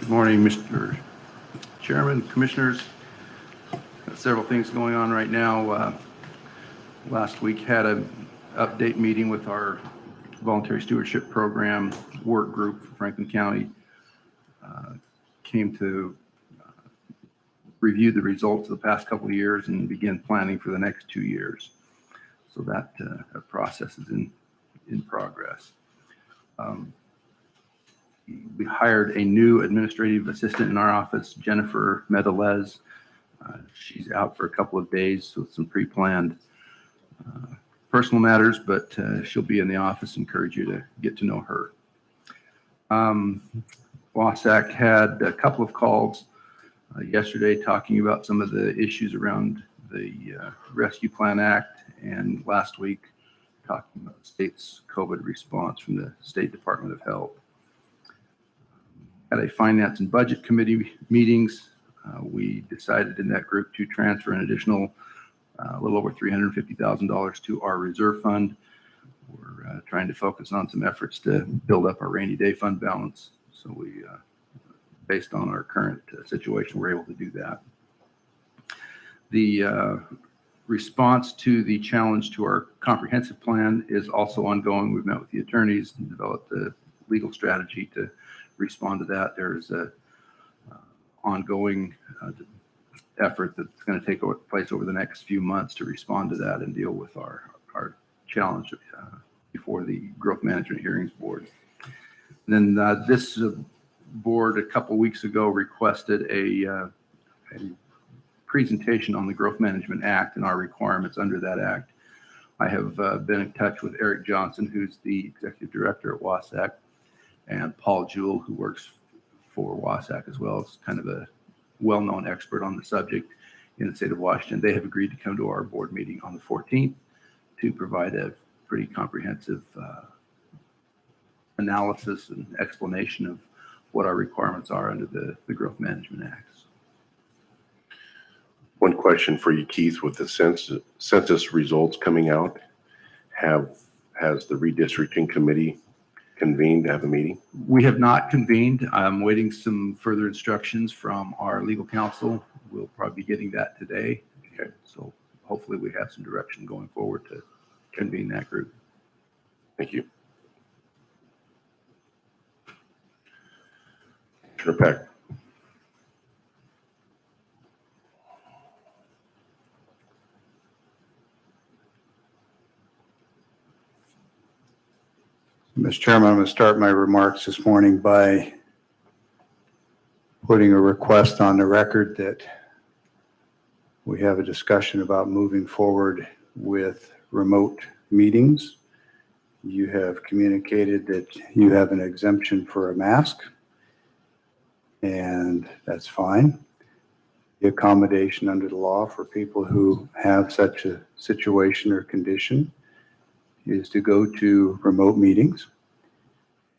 Good morning, Mr. Chairman, Commissioners. Got several things going on right now. Last week had an update meeting with our Voluntary Stewardship Program work group for Franklin County. Came to review the results of the past couple of years and begin planning for the next 2 years. So that process is in progress. We hired a new administrative assistant in our office, Jennifer Medalez. She's out for a couple of days with some pre-planned personal matters, but she'll be in the office. Encourage you to get to know her. WASAC had a couple of calls yesterday talking about some of the issues around the Rescue Plan Act, and last week talking about the state's COVID response from the State Department of Health. At a Finance and Budget Committee meetings, we decided in that group to transfer an additional a little over $350,000 to our reserve fund. We're trying to focus on some efforts to build up our rainy day fund balance. So we, based on our current situation, we're able to do that. The response to the challenge to our comprehensive plan is also ongoing. We've met with the attorneys and developed a legal strategy to respond to that. There's a ongoing effort that's going to take place over the next few months to respond to that and deal with our challenge before the Growth Management Hearings Board. And then this board a couple weeks ago requested a presentation on the Growth Management Act and our requirements under that act. I have been in touch with Eric Johnson, who's the executive director at WASAC, and Paul Jewell, who works for WASAC as well, as kind of a well-known expert on the subject in the state of Washington. They have agreed to come to our board meeting on the 14th to provide a pretty comprehensive analysis and explanation of what our requirements are under the Growth Management Acts. One question for you, Keith, with the census results coming out, has the redistricting committee convened to have a meeting? We have not convened. I'm waiting some further instructions from our legal counsel. We'll probably be getting that today. Okay. So hopefully we have some direction going forward to convene that group. Thank you. Commissioner Peck. Mr. Chairman, I'm going to start my remarks this morning by putting a request on the record that we have a discussion about moving forward with remote meetings. You have communicated that you have an exemption for a mask, and that's fine. The accommodation under the law for people who have such a situation or condition is to go to remote meetings.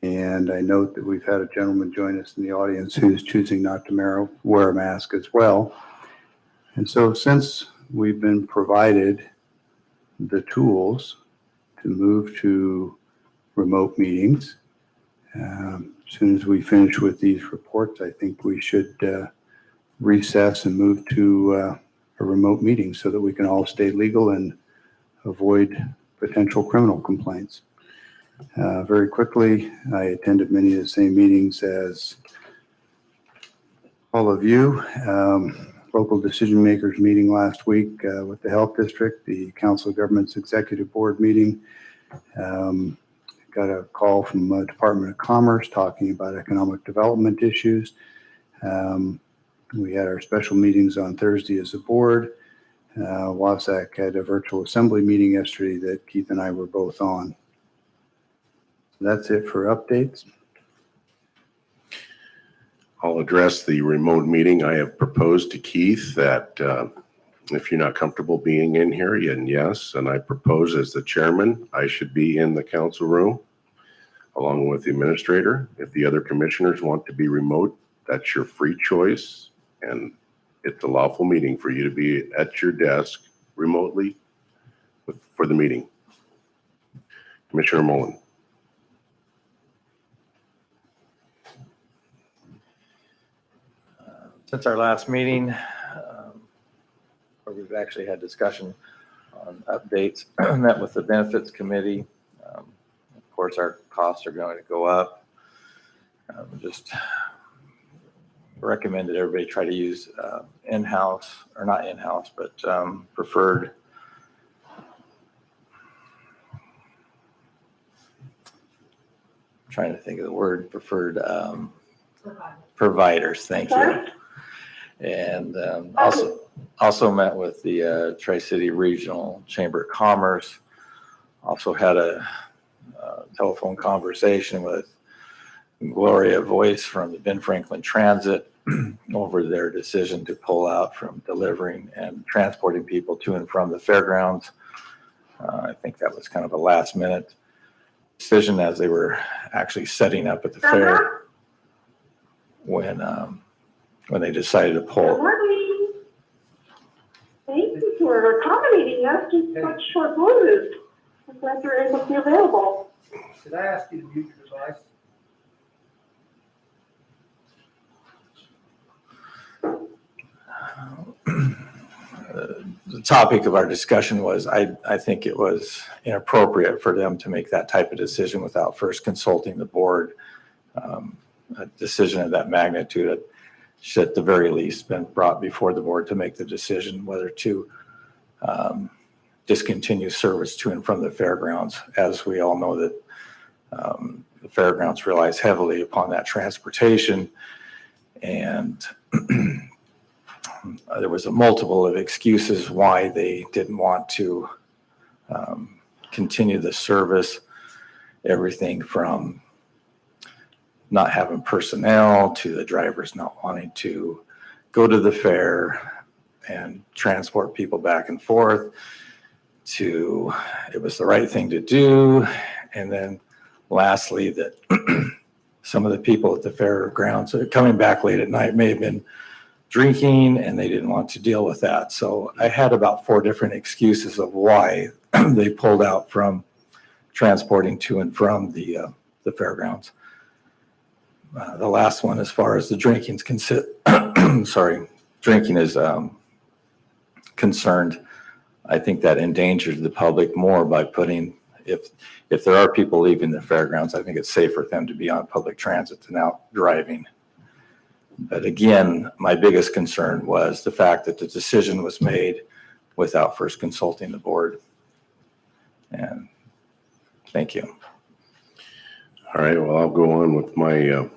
And I note that we've had a gentleman join us in the audience who's choosing not to wear a mask as well. And so since we've been provided the tools to move to remote meetings, as soon as we finish with these reports, I think we should recess and move to a remote meeting so that we can all stay legal and avoid potential criminal complaints. Very quickly, I attended many of the same meetings as all of you. Local decision makers meeting last week with the Health District, the Council of Governments Executive Board meeting. Got a call from the Department of Commerce talking about economic development issues. We had our special meetings on Thursday as a board. WASAC had a virtual assembly meeting yesterday that Keith and I were both on. That's it for updates. I'll address the remote meeting. I have proposed to Keith that if you're not comfortable being in here, then yes. And I propose as the chairman, I should be in the council room along with the administrator. If the other commissioners want to be remote, that's your free choice. And it's a lawful meeting for you to be at your desk remotely for the meeting. Commissioner Mullen. Since our last meeting, where we've actually had discussion on updates, met with the benefits committee. Of course, our costs are going to go up. Just recommend that everybody try to use in-house, or not in-house, but preferred trying to think of the word, preferred providers. Thank you. And also met with the Tri-City Regional Chamber of Commerce. Also had a telephone conversation with Gloria Voice from the Ben Franklin Transit over their decision to pull out from delivering and transporting people to and from the fairgrounds. I think that was kind of a last minute decision as they were actually setting up at the fair when they decided to pull. Good morning. Thank you for accommodating us in such short notice. I'm glad you're able to be available. Did I ask you to mute your device? The topic of our discussion was, I think it was inappropriate for them to make that type of decision without first consulting the board. A decision of that magnitude should at the very least been brought before the board to make the decision whether to discontinue service to and from the fairgrounds. As we all know that the fairgrounds relies heavily upon that transportation, and there was a multiple of excuses why they didn't want to continue the service. Everything from not having personnel to the drivers not wanting to go to the fair and transport people back and forth to it was the right thing to do. And then lastly, that some of the people at the fairgrounds coming back late at night may have been drinking and they didn't want to deal with that. So I had about 4 different excuses of why they pulled out from transporting to and from the fairgrounds. The last one, as far as the drinking is concerned, I think that endangered the public more by putting, if there are people leaving the fairgrounds, I think it's safer for them to be on public transit than out driving. But again, my biggest concern was the fact that the decision was made without first consulting the board. And thank you. All right, well, I'll go on with my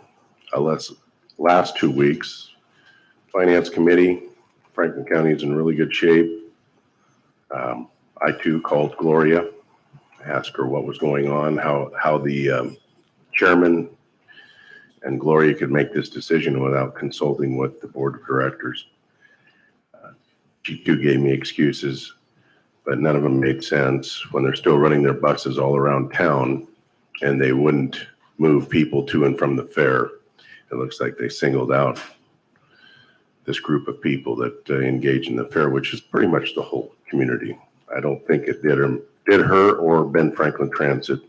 last 2 weeks. Finance Committee, Franklin County is in really good shape. I too called Gloria, asked her what was going on, how the chairman and Gloria could make this decision without consulting with the board of directors. She too gave me excuses, but none of them made sense when they're still running their buses all around town and they wouldn't move people to and from the fair. It looks like they singled out this group of people that engage in the fair, which is pretty much the whole community. I don't think it did her or Ben Franklin Transit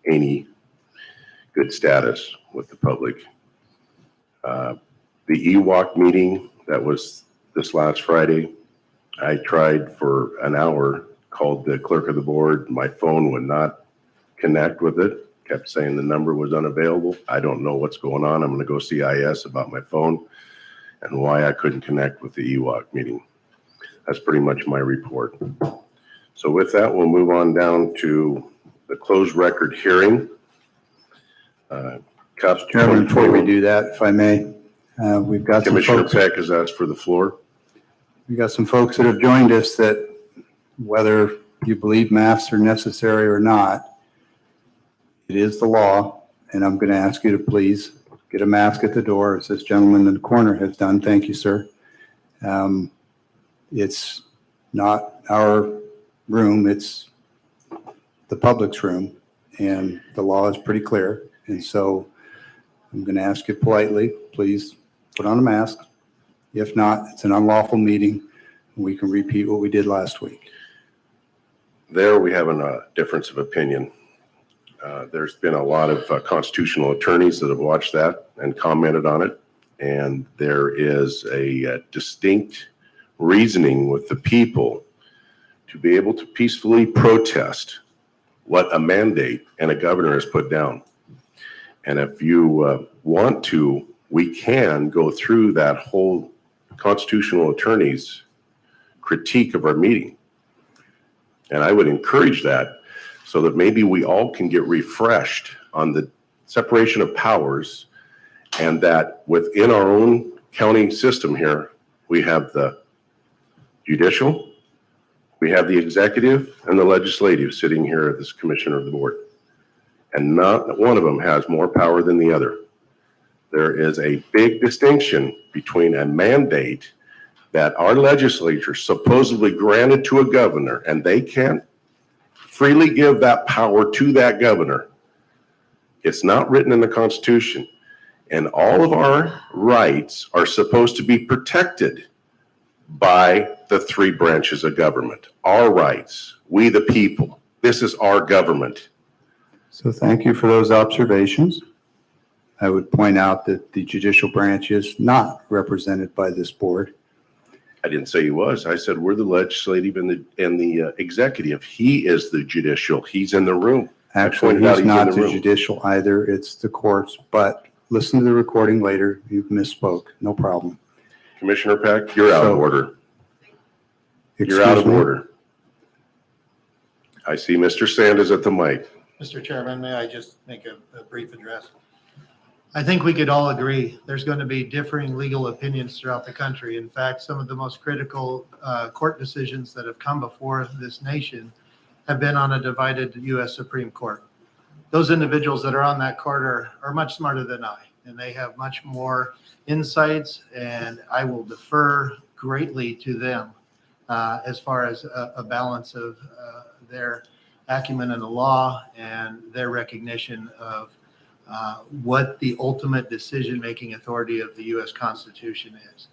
any good status with the public. The EWalk meeting that was this last Friday, I tried for an hour, called the clerk of the board. My phone would not connect with it, kept saying the number was unavailable. I don't know what's going on. I'm going to go see IS about my phone and why I couldn't connect with the EWalk meeting. That's pretty much my report. So with that, we'll move on down to the closed record hearing. Chairman, before we do that, if I may, we've got some Commissioner folks. Peck has asked for the floor. We've got some folks that have joined us that, whether you believe masks are necessary or not, it is the law, and I'm going to ask you to please get a mask at the door, as this gentleman in the corner has done. Thank you, sir. It's not our room, it's the public's room, and the law is pretty clear. And so I'm going to ask you politely, please put on a mask. If not, it's an unlawful meeting. We can repeat what we did last week. There we have a difference of opinion. There's been a lot of constitutional attorneys that have watched that and commented on it. and there is a distinct reasoning with the people to be able to peacefully protest what a mandate and a governor has put down. And if you want to, we can go through that whole constitutional attorney's critique of our meeting. And I would encourage that so that maybe we all can get refreshed on the separation of powers, and that within our own county system here, we have the judicial, we have the executive, and the legislative sitting here at this commissioner of the board. And not one of them has more power than the other. There is a big distinction between a mandate that our legislature supposedly granted to a governor, and they can't freely give that power to that governor. It's not written in the Constitution. And all of our rights are supposed to be protected by the three branches of government. Our rights, we the people. This is our government. So thank you for those observations. I would point out that the judicial branch is not represented by this board. I didn't say he was. I said we're the legislative and the executive. He is the judicial. He's in the room. Actually, pointed out he's he's in not the the room. judicial either. It's the courts. But listen to the recording later. You misspoke. No problem. Commissioner Peck, you're out of order. You're out of Excuse me? order. I see Mr. Sand is at the mic. Mr. Chairman, may I just make a brief address? I think we could all agree there's going to be differing legal opinions throughout the country. In fact, some of the most critical court decisions that have come before this nation have been on a divided U.S. Supreme Court. Those individuals that are on that court are much smarter than I, and they have much more insights, and I will defer greatly to them as far as a balance of their acumen in the law and their recognition of what the ultimate decision-making authority of the U.S. Constitution is.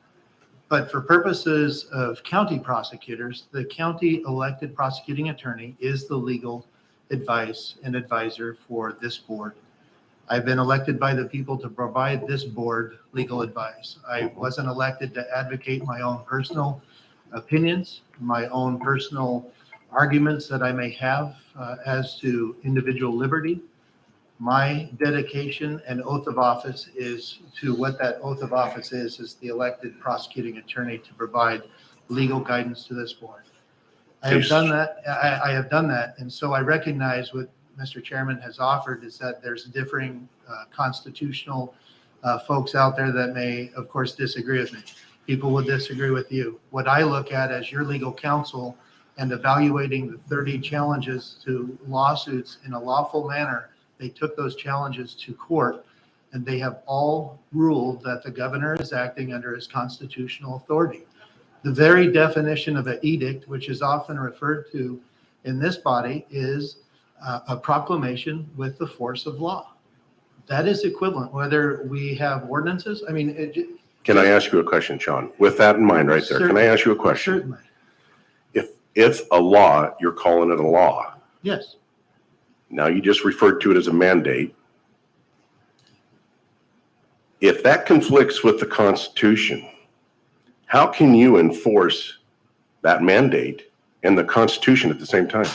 But for purposes of county prosecutors, the county elected prosecuting attorney is the legal advice and advisor for this board. I've been elected by the people to provide this board legal advice. I wasn't elected to advocate my own personal opinions, my own personal arguments that I may have as to individual liberty. My dedication and oath of office is to what that oath of office is the elected prosecuting attorney to provide legal guidance to this board. I have done that. I have done that. And so I recognize what Mr. Chairman has offered is that there's differing constitutional folks out there that may, of course, disagree with me. People will disagree with you. What I look at as your legal counsel and evaluating the 30 challenges to lawsuits in a lawful manner, they took those challenges to court, and they have all ruled that the governor is acting under his constitutional authority. The very definition of an edict, which is often referred to in this body, is a proclamation with the force of law. That is equivalent, whether we have ordinances. I mean, Can I ask you a question, Sean? With that in mind right there, can I ask you a question? certainly, If a law, you're calling it a law. yes. Now you just referred to it as a mandate. If that conflicts with the Constitution, how can you enforce that mandate and the Constitution at the same time?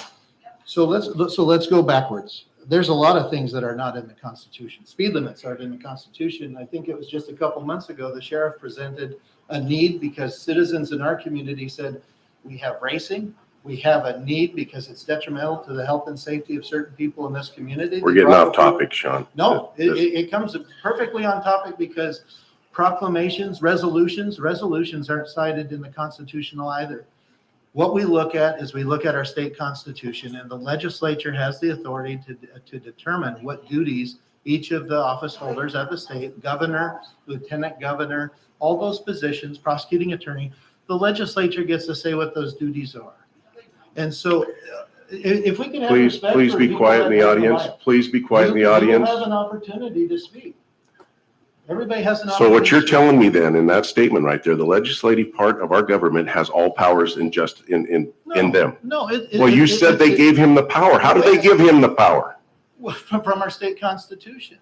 So let's go backwards. There's a lot of things that are not in the Constitution. Speed limits aren't in the Constitution. I think it was just a couple months ago, the sheriff presented a need because citizens in our community said, we have racing. We have a need because it's detrimental to the health and safety of certain people in this community. We're getting off topic, Sean. No, it comes perfectly on topic because proclamations, resolutions aren't cited in the Constitutional either. What we look at is we look at our state constitution, and the legislature has the authority to determine what duties each of the office holders at the state, governor, lieutenant governor, all those positions, prosecuting attorney, the legislature gets to say what those duties are. And so if we can have respect Please for be people quiet in the that have audience. life, Please be quiet in the you audience. have an opportunity to speak. Everybody has an So opportunity. what you're telling me then in that statement right there, the legislative part of our government has all powers in them. No. Well, you said they gave him the power. How did they give him the power? From our state constitution.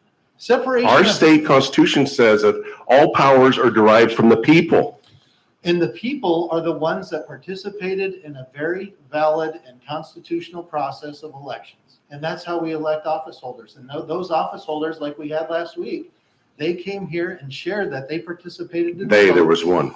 Separation. Our of- state constitution says that all powers are derived from the people. And the people are the ones that participated in a very valid and constitutional process of elections. And that's how we elect office holders. And those office holders, like we had last week, they came here and shared that they participated in the There vote. was one.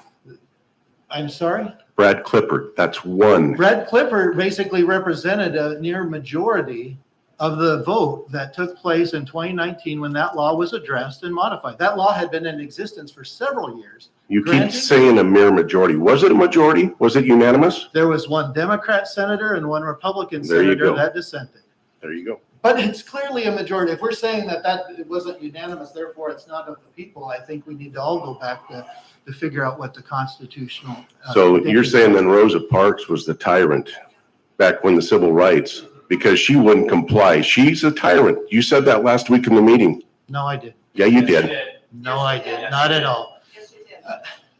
I'm sorry? Brad Clippard, that's one. Brad Clifford basically represented a near majority of the vote that took place in 2019 when that law was addressed and modified. That law had been in existence for several years. You keep Granted- saying a mere majority. Was it a majority? Was it unanimous? There was one Democrat senator and one Republican There you senator go. that dissented. There you go. But it's clearly a majority. If we're saying that it wasn't unanimous, therefore it's not of the people, I think we need to all go back to figure out what the constitutional. So thinking you're saying is. then Rosa Parks was the tyrant back when the civil rights, because she wouldn't comply. She's a tyrant. You said that last week in the meeting. No, I didn't. Yeah, you did. No, I did. Not at all.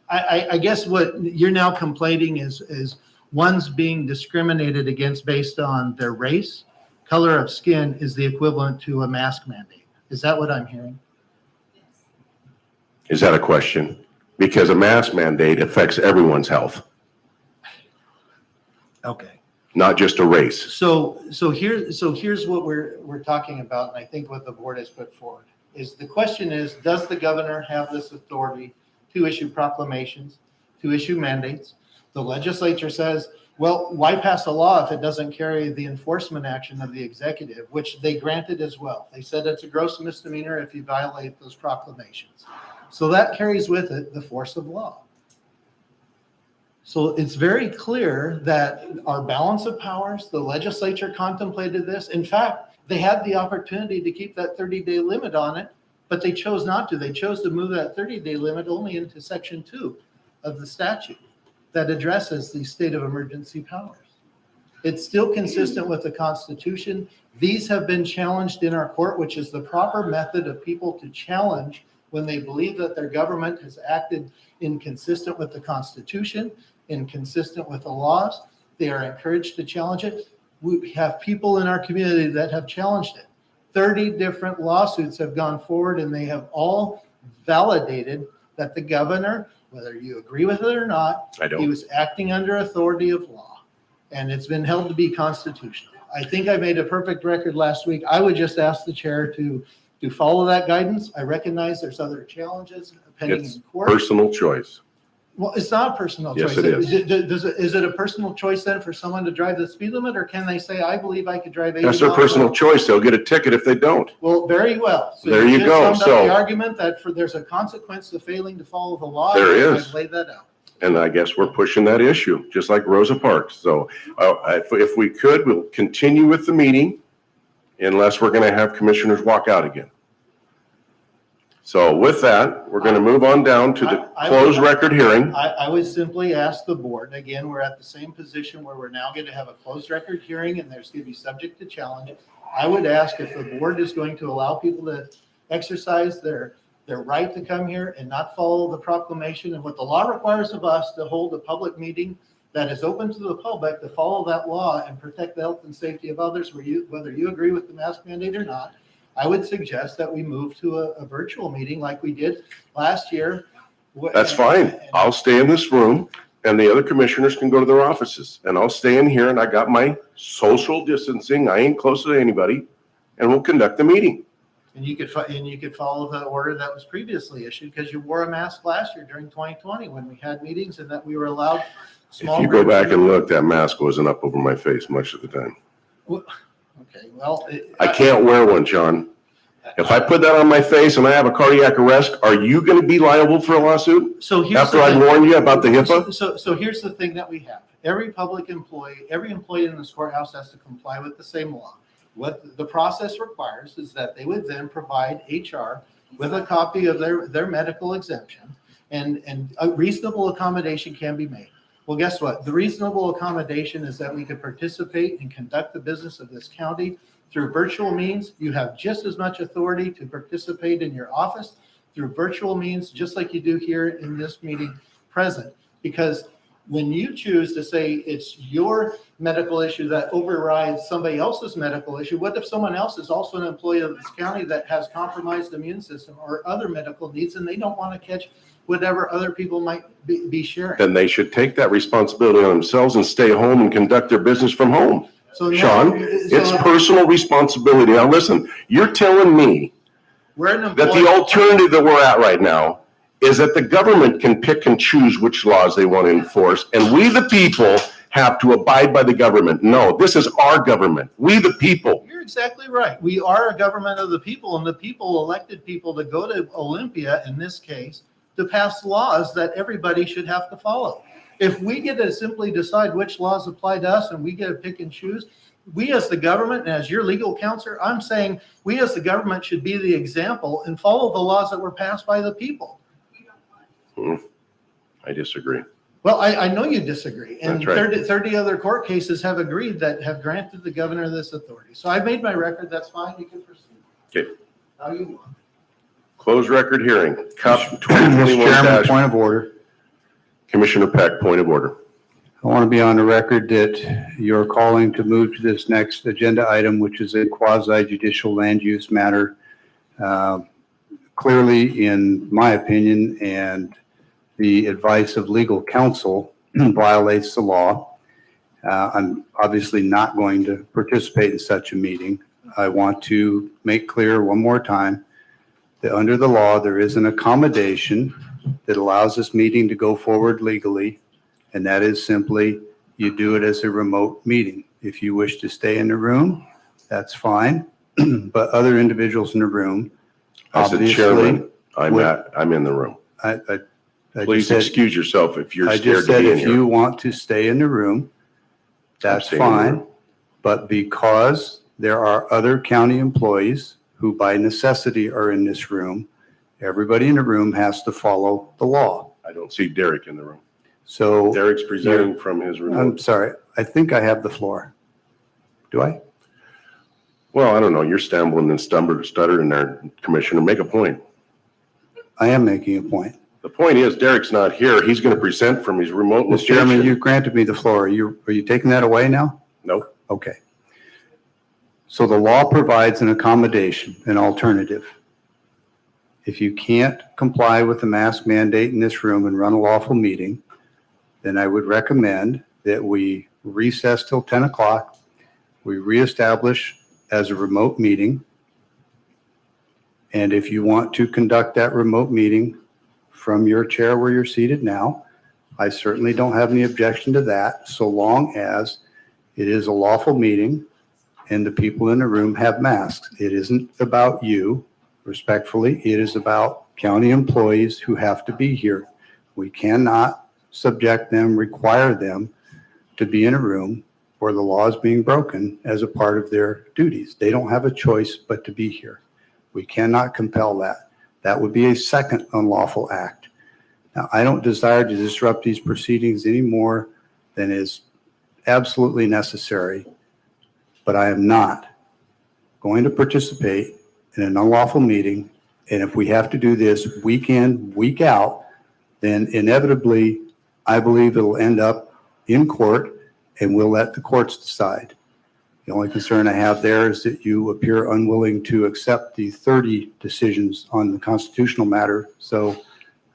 I guess what you're now complaining is one's being discriminated against based on their race, color of skin is the equivalent to a mask mandate. Is that what I'm hearing? Is that a question? Because a mask mandate affects everyone's health, Okay. not just a race. So here's what we're talking about, and I think what the board has put forward is the question is, does the governor have this authority to issue proclamations, to issue mandates? The legislature says, well, why pass a law if it doesn't carry the enforcement action of the executive, which they granted as well. They said it's a gross misdemeanor if you violate those proclamations. So that carries with it the force of law. So it's very clear that our balance of powers, the legislature contemplated this. In fact, they had the opportunity to keep that 30-day limit on it, but they chose not to. They chose to move that 30-day limit only into Section 2 of the statute that addresses the state of emergency powers. It's still consistent with the Constitution. These have been challenged in our court, which is the proper method of people to challenge when they believe that their government has acted inconsistent with the Constitution, inconsistent with the laws. They are encouraged to challenge it. We have people in our community that have challenged it. 30 different lawsuits have gone forward, and they have all validated that the governor, whether you agree with it or not, I don't. he was acting under authority of law, and it's been held to be constitutional. I think I made a perfect record last week. I would just ask the chair to follow that guidance. I recognize there's other challenges pending It's in court. personal choice. Well, it's not a personal Yes, choice. it is. Is it a personal choice then for someone to drive the speed limit, or can they say, I believe I could drive 80 That's their miles an personal hour? choice. They'll get a ticket if they don't. Well, very well. So There you just go. summed up So- the argument that there's a consequence to failing to follow the law. There and is. I've laid that out. And I guess we're pushing that issue, just like Rosa Parks. So if we could, we'll continue with the meeting unless we're going to have commissioners walk out again. So with that, we're going to move on down to the closed record hearing. I would simply ask the board, again, we're at the same position where we're now going to have a closed record hearing and there's going to be subject to challenge. I would ask if the board is going to allow people to exercise their right to come here and not follow the proclamation and what the law requires of us to hold a public meeting that is open to the public, to follow that law and protect the health and safety of others, whether you agree with the mask mandate or not. I would suggest that we move to a virtual meeting like we did last year. That's fine. I'll stay in this room and the other commissioners can go to their offices. And I'll stay in here and I got my social distancing. I ain't close to anybody. And we'll conduct the meeting. And you could follow the order that was previously issued because you wore a mask last year during 2020 when we had meetings and that we were allowed small. If you go groups. back and look, that mask wasn't up over my face much of the time. Okay, well. I can't wear one, John. If I put that on my face and I have a cardiac arrest, are you going to be liable for a lawsuit? So here's After the I thing. warned you about the HIPAA? So here's the thing that we have. Every public employee, every employee in this courthouse has to comply with the same law. What the process requires is that they would then provide HR with a copy of their medical exemption and a reasonable accommodation can be made. Well, guess what? The reasonable accommodation is that we could participate and conduct the business of this county through virtual means. You have just as much authority to participate in your office through virtual means, just like you do here in this meeting present. Because when you choose to say it's your medical issue that overrides somebody else's medical issue, what if someone else is also an employee of this county that has compromised immune system or other medical needs and they don't want to catch whatever other people might be sharing? Then they should take that responsibility on themselves and stay home and conduct their business from home. So now- Sean, it's personal responsibility. Now, listen, you're telling me We're an that the employee. alternative that we're at right now is that the government can pick and choose which laws they want to enforce, and we, the people, have to abide by the government. No, this is our government. We, the people. You're exactly right. We are a government of the people, and the people elected people to go to Olympia, in this case, to pass laws that everybody should have to follow. If we get to simply decide which laws apply to us and we get to pick and choose, we as the government, and as your legal counselor, I'm saying we as the government should be the example and follow the laws that were passed by the people. I disagree. Well, I know you disagree. And That's right. 30 other court cases have agreed that have granted the governor this authority. So I've made my record. That's fine. You can proceed. Okay. How you want. Closed record hearing. Cup Mr. Chairman, 2021. point of order. Commissioner Peck, point of order. I want to be on the record that you're calling to move to this next agenda item, which is a quasi judicial land use matter. Clearly, in my opinion, and the advice of legal counsel violates the law. I'm obviously not going to participate in such a meeting. I want to make clear one more time that under the law, there is an accommodation that allows this meeting to go forward legally, and that is simply you do it as a remote meeting. If you wish to stay in the room, that's fine, but other individuals in the room, As the obviously, chairman, I'm in the room. I Please just said- excuse yourself if you're I scared just to said be in if here. you want to stay in the room, that's staying in the fine. room. But because there are other county employees who by necessity are in this room, everybody in the room has to follow the law. I don't see Derek in the room. So Derek's presenting from his I'm remote. sorry, I think I have the floor. Do I? Well, I don't know. You're stumbling and stuttering there, Commissioner. Make a point. I am making a point. The point is Derek's not here. He's going to present from his remote Mr. Chairman, location. you granted me the floor. Are you taking that away now? No. Okay. So the law provides an accommodation, an alternative. If you can't comply with the mask mandate in this room and run a lawful meeting, then I would recommend that we recess till 10 o'clock. We reestablish as a remote meeting. And if you want to conduct that remote meeting from your chair where you're seated now, I certainly don't have any objection to that, so long as it is a lawful meeting and the people in the room have masks. It isn't about you, respectfully. It is about county employees who have to be here. We cannot subject them, require them to be in a room where the law is being broken as a part of their duties. They don't have a choice but to be here. We cannot compel that. That would be a second unlawful act. Now, I don't desire to disrupt these proceedings any more than is absolutely necessary, but I am not going to participate in an unlawful meeting. And if we have to do this week in, week out, then inevitably, I believe it'll end up in court and we'll let the courts decide. The only concern I have there is that you appear unwilling to accept the 30 decisions on the constitutional matter. So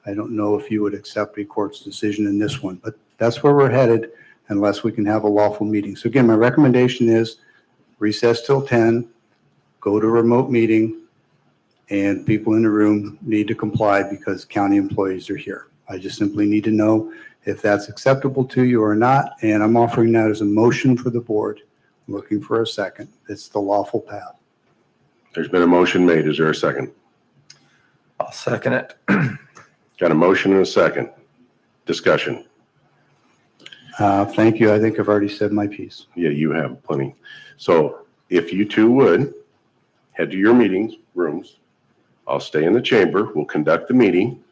I don't know if you would accept a court's decision in this one, but that's where we're headed unless we can have a lawful meeting. So again, my recommendation is recess till 10, go to a remote meeting, and people in the room need to comply because county employees are here. I just simply need to know if that's acceptable to you or not, and I'm offering that as a motion for the board. I'm looking for a second. It's the lawful path. There's been a motion made. Is there a second? I'll second it. Got a motion and a second. Discussion. Thank you. I think I've already said my piece. Yeah, you have plenty. So if you two would head to your meetings rooms, I'll stay in the chamber. We'll conduct the meeting.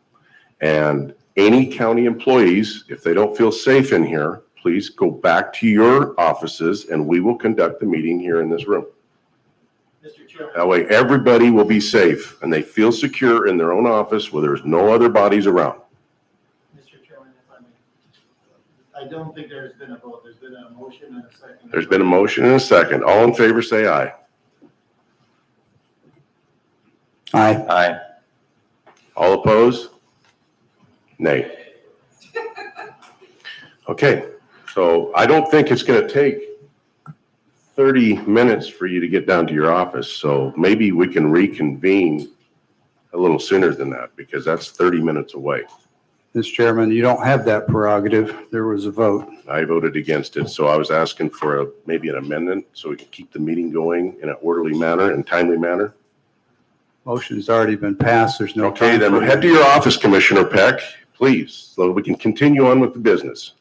And any county employees, if they don't feel safe in here, please go back to your offices and we will conduct the meeting here in this room. Mr. Chairman. That way everybody will be safe and they feel secure in their own office where there's no other bodies around. Mr. Chairman, if I may. I don't think there's been a vote. There's been a motion and a second. There's been a motion and a second. All in favor, say aye. Aye. Aye. All opposed? Nay. Okay, so I don't think it's gonna take 30 minutes for you to get down to your office, so maybe we can reconvene a little sooner than that, because that's 30 minutes away. Mr. Chairman, you don't have that prerogative. There was a vote. I voted against it, so I was asking for maybe an amendment so we can keep the meeting going in an orderly manner and timely manner. Motion's already been passed. There's no Okay, time then for- head to your office, Commissioner Peck, please, so we can continue on with the business.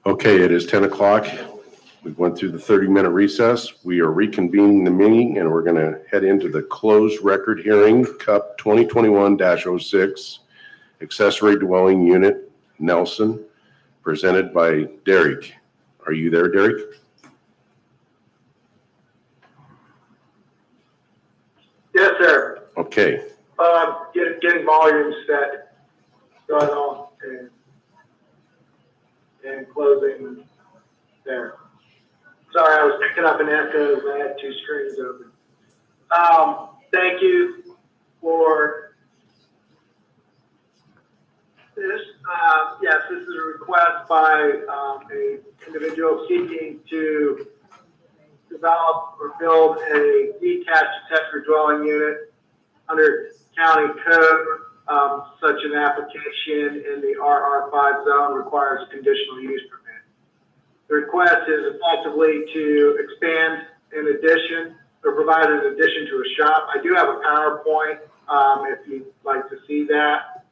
Okay, it is 10 o'clock. We went through the 30-minute recess. We are reconvening the meeting, and we're going to head into the closed record hearing, CUP 2021-06, accessory dwelling unit, Nelson, presented by Derek. Are you there, Derek? Yes, sir. Okay. Getting volume set, going on and closing there. Sorry, I was picking up an echo. I had two screens open. Thank you for this. Yes, this is a request by a individual seeking to develop or build a detached accessory dwelling unit under county code. Such an application in the RR5 zone requires a conditional use permit. The request is effectively to expand an addition or provide an addition to a shop. I do have a PowerPoint if you'd like to see that.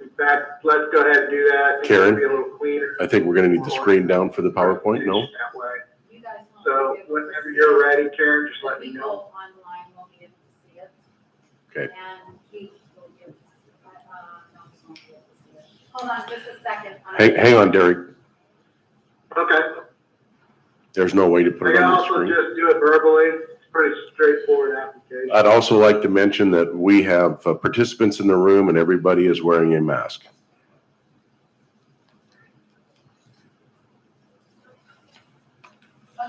In fact, let's go ahead and do that. Karen? It'll be a little cleaner. I think we're going to need the screen down for the PowerPoint, no? That way. So whenever you're ready, Karen, just let me know. Online, we'll be able to see it. Okay. And Keith will give, no, he won't be able to see it. Hold on just a second. Hang on, Derek. Okay. There's no way to put I it can on the also screen. just do it verbally. It's a pretty straightforward application. I'd also like to mention that we have participants in the room and everybody is wearing a mask.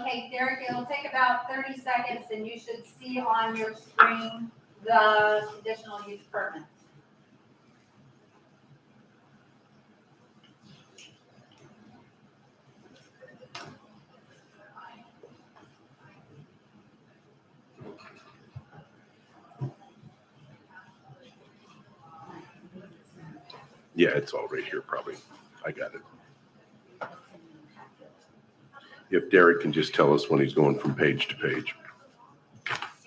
Okay, Derek, it'll take about 30 seconds and you should see on your screen the conditional use permit. Yeah, it's all right here probably. I got it. If Derek can just tell us when he's going from page to page.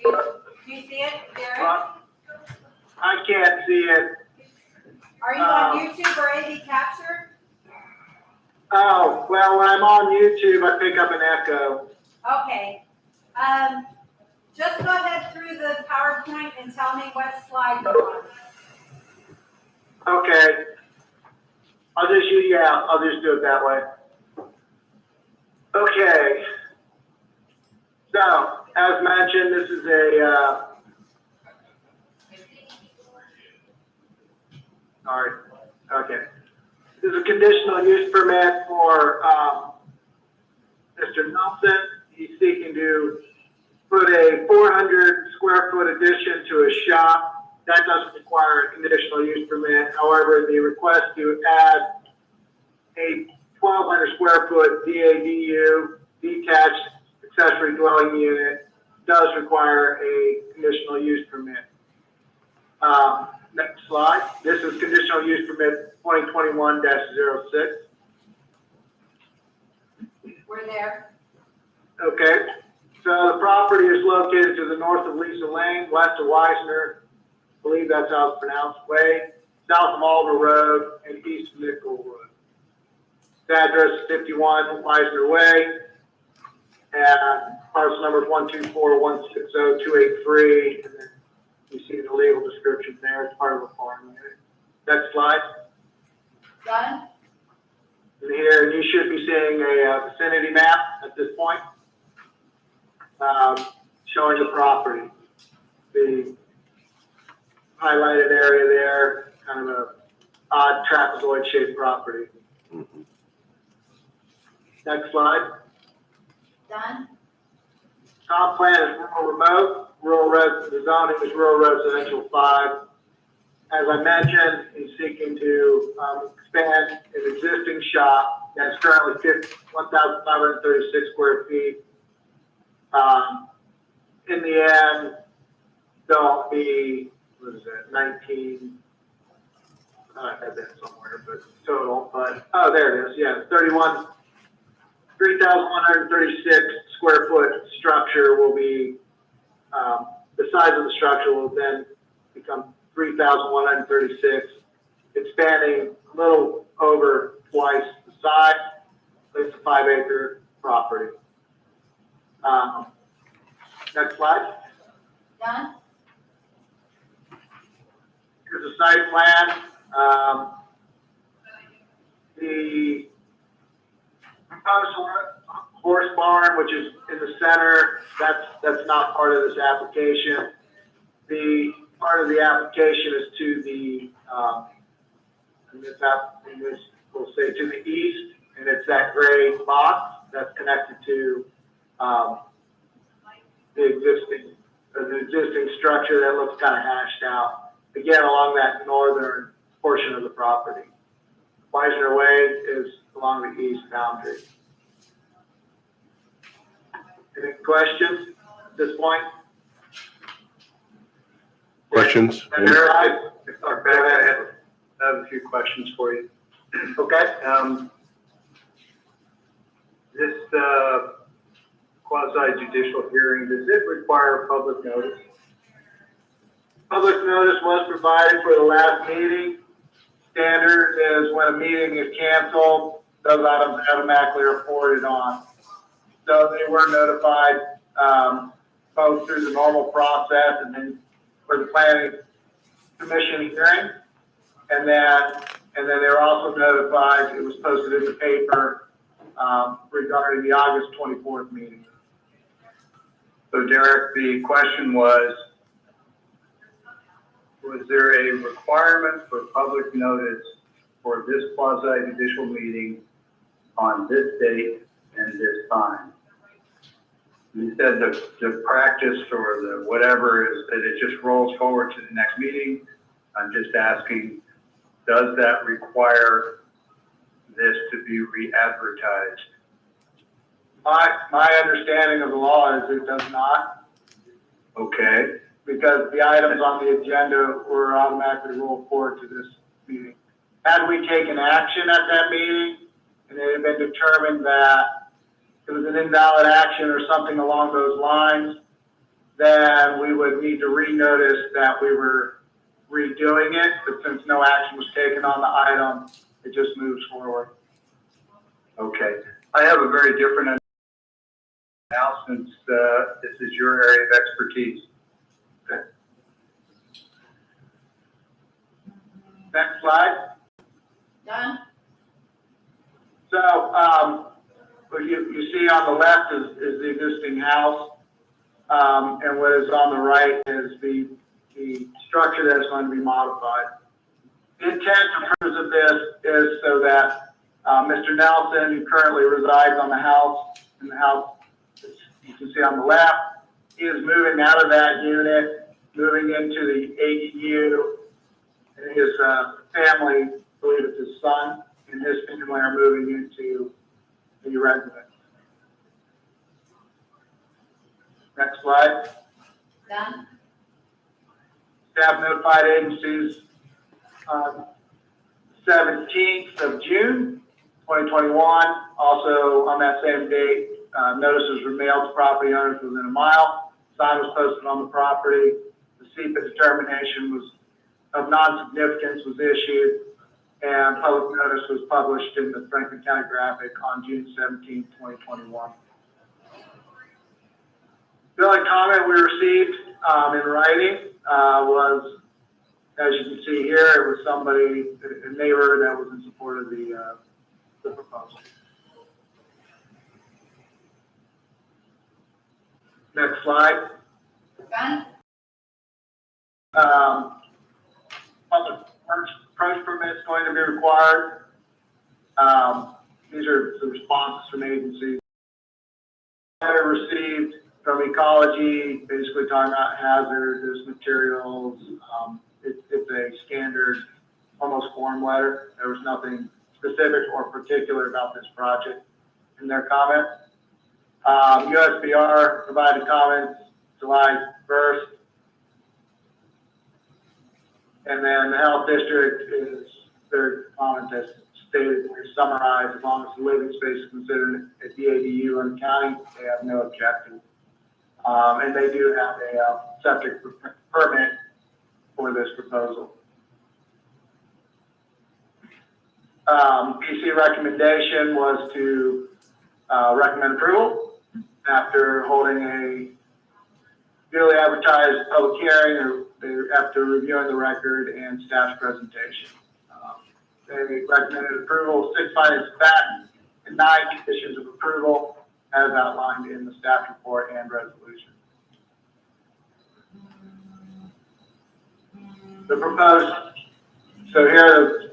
Do you see it, Derek? I can't see it. Are you on YouTube or AV Capture? Oh, well, when I'm on YouTube, I pick up an echo. Okay. Just go ahead through the PowerPoint and tell me what slide you're on. Okay. I'll just do it that way. Okay. So, as mentioned, this is This is a conditional use permit for Mr. Nelson. He's seeking to put a 400 square foot addition to a shop. That doesn't require a conditional use permit. However, the request to add a 1,200 square foot DADU, detached accessory dwelling unit, does require a conditional use permit. Next slide. This is conditional use permit 2021-06. We're there. Okay. So the property is located to the north of Lisa Lane, west of Weisner. I believe that's how it's pronounced. Way, south of Alder Road, and east of Nickel Road. The address is 51 Weisner Way, and parcel number is 124160283. And then you see the legal description there. It's part of the farm unit. Next slide. Done? And here you should be seeing a vicinity map at this point, showing the property. The highlighted area there, kind of a odd trapezoid shaped property. Mm-hmm. Next slide. Done? Comp plan is rural remote. The zoning is rural residential 5. As I mentioned, he's seeking to expand an existing shop that's currently 1,536 square feet. In the end, there'll be, 19, I had that somewhere, but total, but, oh, there it is, yeah, 3,136 square foot structure will be, the size of the structure will then become 3,136, expanding a little over twice the side. It's a 5-acre property. Next slide. Done? Here's a site plan. The proposed horse barn, which is in the center, that's not part of this application. The part of the application is to the, in this, we'll say to the east, and it's that gray box that's connected to the existing structure that looks kind of hashed out. Again, along that northern portion of the property. Weisner Way is along the east boundary. Any questions at this point? Questions? And there, I have a few questions for you. Okay. This quasi-judicial hearing, does it require public notice? Public notice was provided for the last meeting. Standard is when a meeting is canceled, those items automatically are forwarded on. So they were notified both through the normal process and then for the planning commission hearing. And then they were also notified, it was posted in the paper regarding the August 24th meeting. So Derek, the question was there a requirement for public notice for this quasi-judicial meeting on this date and this time? You said the practice or the whatever is that it just rolls forward to the next meeting. I'm just asking, does that require this to be re-advertised? My understanding of the law is it does not. Okay. Because the items on the agenda were automatically rolled forward to this meeting. Had we taken action at that meeting and it had been determined that it was an invalid action or something along those lines, then we would need to renotice that we were redoing it. But since no action was taken on the item, it just moves forward. Okay. I have a very different now since this is your area of expertise. Okay. Next slide. Done? So, what you see on the left is the existing house, and what is on the right is the structure that's going to be modified. The intent and purpose of this is so that Mr. Nelson, who currently resides on the house, in the house you can see on the left, he is moving out of that unit, moving into the ADU, and his family, I believe it's his son, and his family are moving into the residence. Next slide. Done? Staff notified agencies on 17th of June, 2021. Also on that same date, notices were mailed to property owners within a mile. Sign was posted on the property. The CEPA determination was of non-significance was issued, and public notice was published in the Franklin County Graphic on June 17, 2021. The only comment we received in writing was, as you can see here, it was somebody, a neighbor that was in support of the proposal. Next slide. Done? Public approach permit is going to be required. These are the responses from agencies. Letter received from Ecology, basically talking about hazardous materials. It's a standard, almost form letter. There was nothing specific or particular about this project in their comments. USBR provided comments July 1st. And then the health district is their comment as stated, summarized, as long as the living space is considered at the ADU in the county, they have no objection. And they do have a septic permit for this proposal. PC recommendation was to recommend approval after holding a duly advertised public hearing or after reviewing the record and staff's presentation. They recommended approval of 6 findings of fact and 9 conditions of approval as outlined in the staff report and resolution. The proposed, so here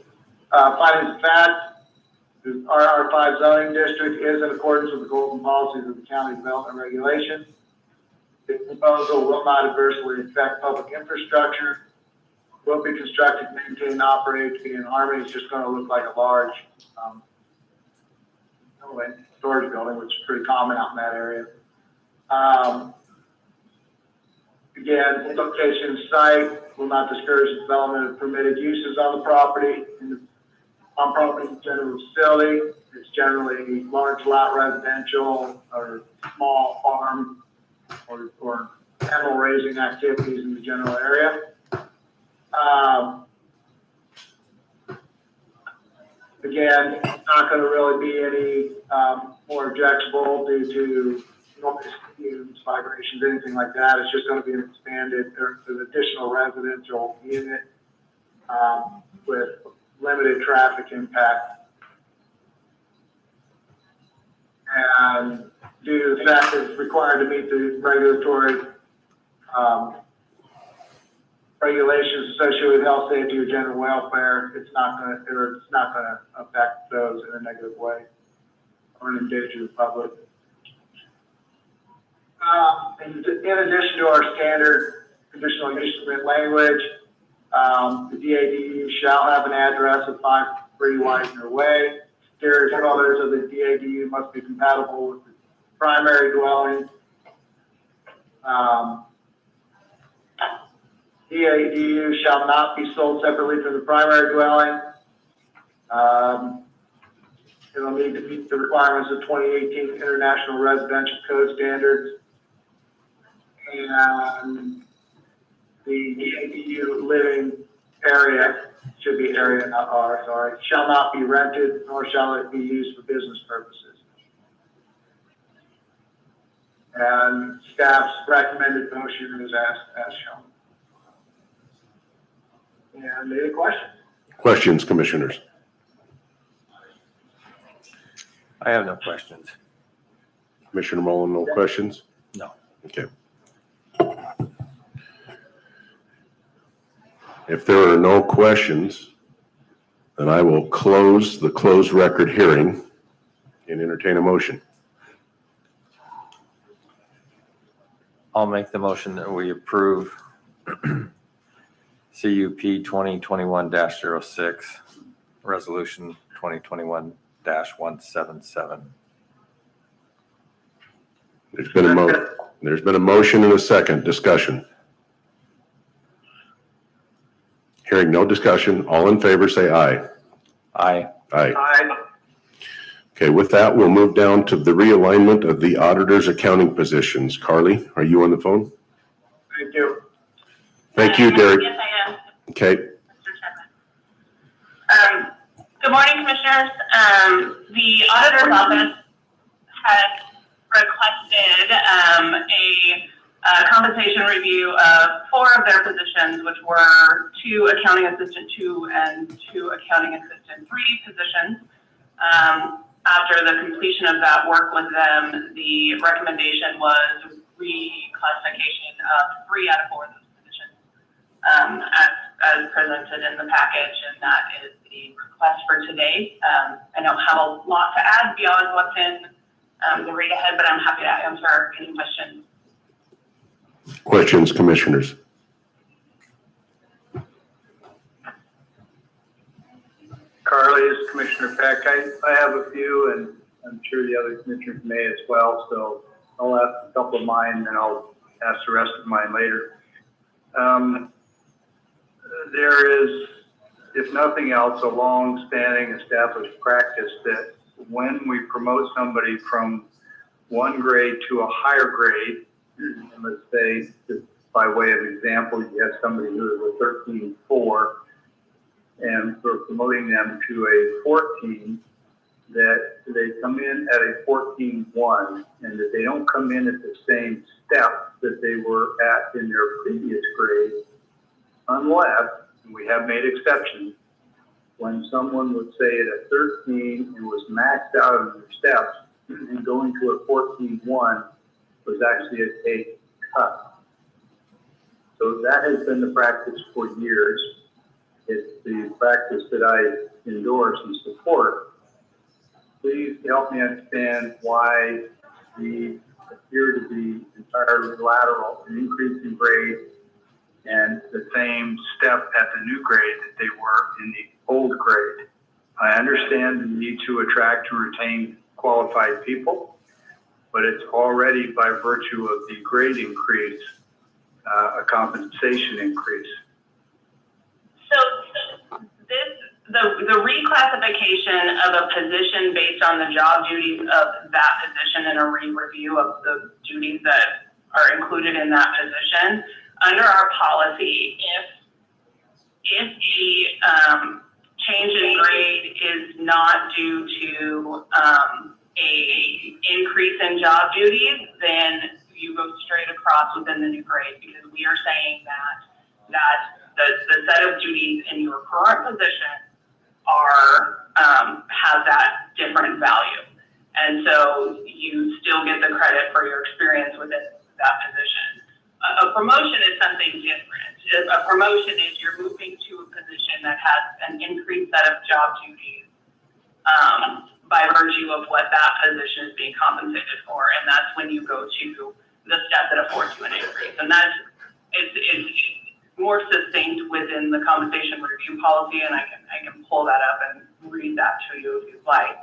are the findings of fact. The RR5 zoning district is in accordance with the goals and policies of the county development regulations. The proposal will not adversely affect public infrastructure, will be constructed, maintained, and operated to be in harmony. It's just going to look like a large storage building, which is pretty common out in that area. Again, location site will not discourage the development of permitted uses on the property. On property general facility, it's generally large lot residential or small farm or animal raising activities in the general area. Again, it's not going to really be any more objectionable due to noise, fumes, vibrations, anything like that. It's just going to be an expanded or an additional residential unit with limited traffic impact. And due to the fact that it's required to meet the regulatory regulations associated with health, safety, or general welfare, it's not going to affect those in a negative way or endanger the public. In addition to our standard conditional use permit language, the DADU shall have an address of 5-3 Widener Way. Exterior colors of the DADU must be compatible with the primary dwelling. DADU shall not be sold separately from the primary dwelling. It will need to meet the requirements of 2018 International Residential Code standards. And the DADU living area, should be area, not R, sorry, shall not be rented, nor shall it be used for business purposes. And staff's recommended motion is as shown. And any questions? Questions, commissioners? I have no questions. Commissioner Mullen, no questions? No. Okay. If there are no questions, then I will close the closed record hearing and entertain a motion. I'll make the motion that we approve CUP 2021-06, Resolution 2021-177. There's been a motion and a second. Discussion. Hearing no discussion, all in favor say aye. Aye. Aye. Aye. Okay, with that, we'll move down to the realignment of the auditor's accounting positions. Carly, are you on the phone? Thank you. Thank you, Derek. Yes, I am, Okay, Mr. Chairman. Good morning, Commissioners. The auditor's office has requested a compensation review of 4 of their positions, which were 2 accounting assistant 2 and 2 accounting assistant 3 positions. After the completion of that work with them, the recommendation was reclassification of 3 out of 4 of those positions as presented in the package, and that is the request for today. I don't have a lot to add beyond what's in the read ahead, but I'm happy to answer any questions. questions, commissioners? Carly, is Commissioner Peck. I have a few, and I'm sure the other commissioners may as well, so I'll ask a couple of mine, and I'll ask the rest of mine later. There is, if nothing else, a long-standing established practice that when we promote somebody from one grade to a higher grade, and let's say, just by way of example, you have somebody who is a 13-4, and we're promoting them to a 14, that they come in at a 14-1, and that they don't come in at the same step that they were at in their previous grade, unless, and we have made exceptions, when someone would say at a 13 and was maxed out on their steps, and going to a 14-1 was actually a pay cut. So that has been the practice for years. It's the practice that I endorse and support. Please help me understand why we appear to be entirely lateral, an increase in grade, and the same step at the new grade that they were in the old grade. I understand the need to attract and retain qualified people, but it's already by virtue of the grade increase, a compensation increase. So the reclassification of a position based on the job duties of that position and a re-review of the duties that are included in that position, under our policy, if the change in grade is not due to a increase in job duties, then you go straight across within the new grade, because we are saying that the set of duties in your current position have that different value. And so you still get the credit for your experience within that position. A promotion is something different. A promotion is you're moving to a position that has an increased set of job duties by virtue of what that position is being compensated for. And that's when you go to the step that affords you an increase. And that's, it's more succinct within the compensation review policy, and I can pull that up and read that to you if you'd like.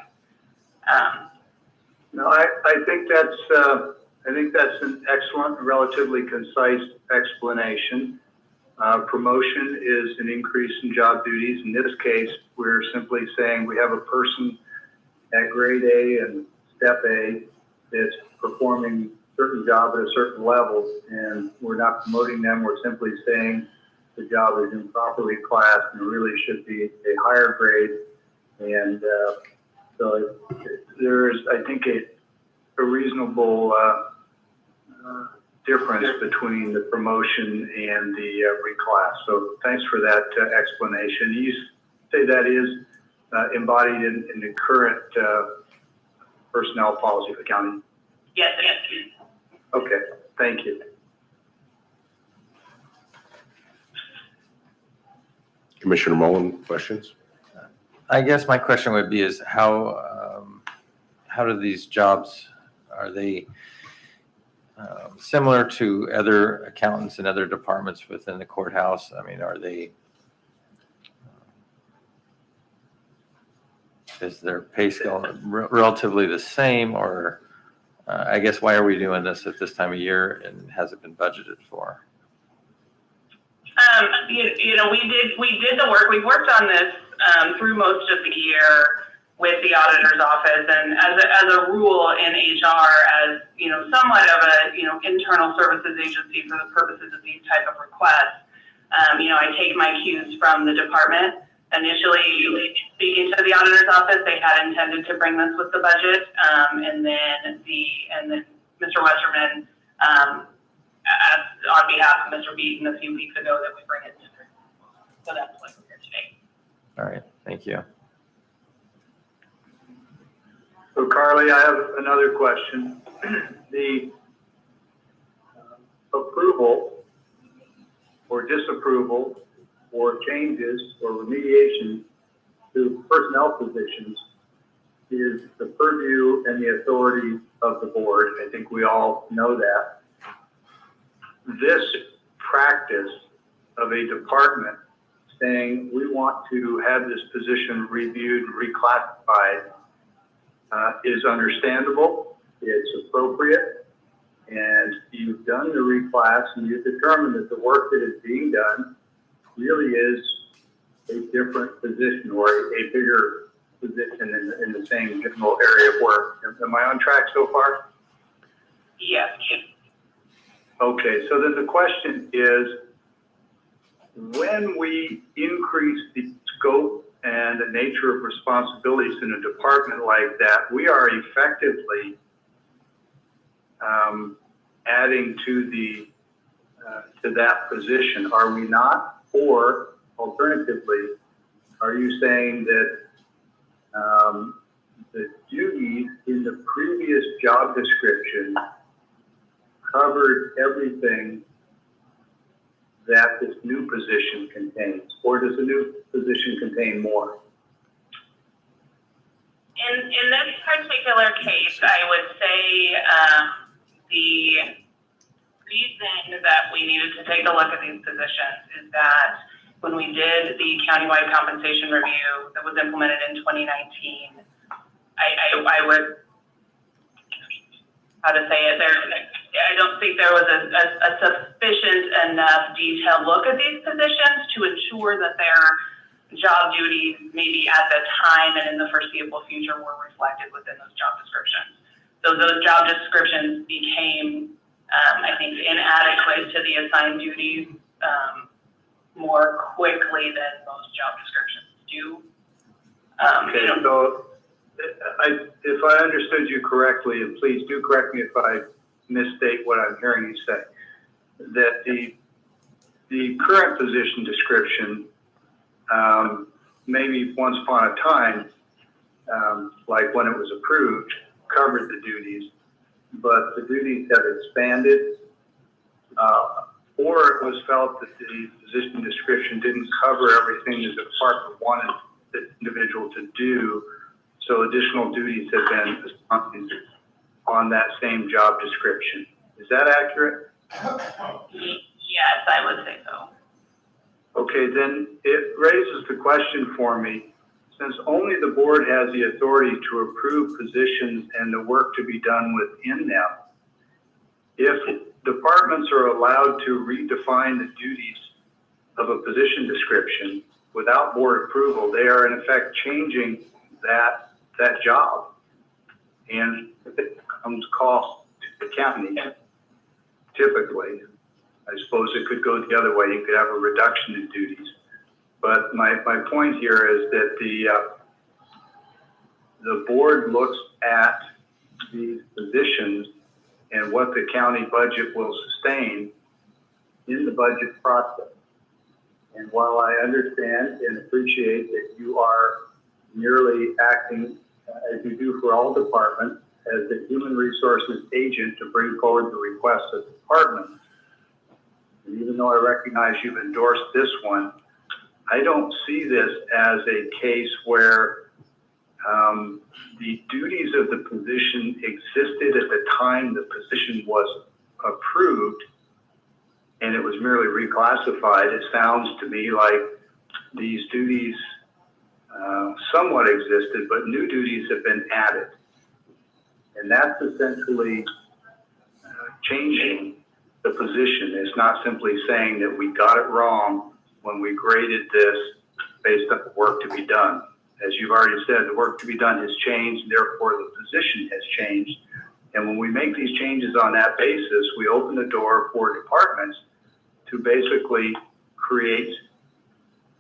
No, I think that's an excellent, relatively concise explanation. Promotion is an increase in job duties. In this case, we're simply saying we have a person at grade A and step A that's performing certain job at a certain level, and we're not promoting them. We're simply saying the job is improperly classed and really should be a higher grade. And so there is, I think, a reasonable difference between the promotion and the reclass. So thanks for that explanation. You say that is embodied in the current personnel policy of the county? Yes, it is. Okay, thank you. Commissioner Mullen, questions? I guess my question would be is how do these jobs, are they similar to other accountants and other departments within the courthouse? I mean, are they, is their pay scale relatively the same, or I guess why are we doing this at this time of year and has it been budgeted for? You know, we did the work. We worked on this through most of the year with the auditor's office, and as a rule in HR, as you know, somewhat of a internal services agency for the purposes of these type of requests. You know, I take my cues from the department. Initially, speaking to the auditor's office, they had intended to bring this with the budget, and then Mr. Westerman asked on behalf of Mr. Beaton a few weeks ago that we bring it to her. So that's why we're here today. All right, thank you. So Carly, I have another question. The approval or disapproval or changes or remediation to personnel positions is the purview and the authority of the board. I think we all know that. This practice of a department saying we want to have this position reviewed and reclassified is understandable, it's appropriate, and you've done the reclass and you've determined that the work that is being done really is a different position or a bigger position in the same general area of work. Am I on track so far? Yes. Okay, so then the question is, when we increase the scope and the nature of responsibilities in a department like that, we are effectively adding to that position, are we not? Or alternatively, are you saying that the duties in the previous job description covered everything that this new position contains, or does the new position contain more? In this particular case, I would say the reason that we needed to take a look at these positions is that when we did the countywide compensation review that was implemented in 2019, I would, how to say it, I don't think there was a sufficient enough detailed look at these positions to ensure that their job duties, maybe at the time and in the foreseeable future, were reflected within those job descriptions. So those job descriptions became, I think, inadequate to the assigned duties more quickly than most job descriptions do. Okay, so if I understood you correctly, and please do correct me if I misstate what I'm hearing you say, that the current position description, maybe once upon a time, like when it was approved, covered the duties, but the duties have expanded, or it was felt that the position description didn't cover everything that the department wanted the individual to do, so additional duties have been assigned on that same job description. Is that accurate? Yes, I would say so. Okay, then it raises the question for me, since only the board has the authority to approve positions and the work to be done within them, if departments are allowed to redefine the duties of a position description without board approval, they are in effect changing that job. And if it comes cost to the county, typically, I suppose it could go the other way. You could have a reduction in duties. But my point here is that the board looks at these positions and what the county budget will sustain in the budget process. And while I understand and appreciate that you are merely acting as you do for all departments as the human resources agent to bring forward the requests of the department, and even though I recognize you've endorsed this one, I don't see this as a case where the duties of the position existed at the time the position was approved and it was merely reclassified. It sounds to me like these duties somewhat existed, but new duties have been added. And that's essentially changing the position. It's not simply saying that we got it wrong when we graded this based on the work to be done. As you've already said, the work to be done has changed, therefore the position has changed. And when we make these changes on that basis, we open the door for departments to basically create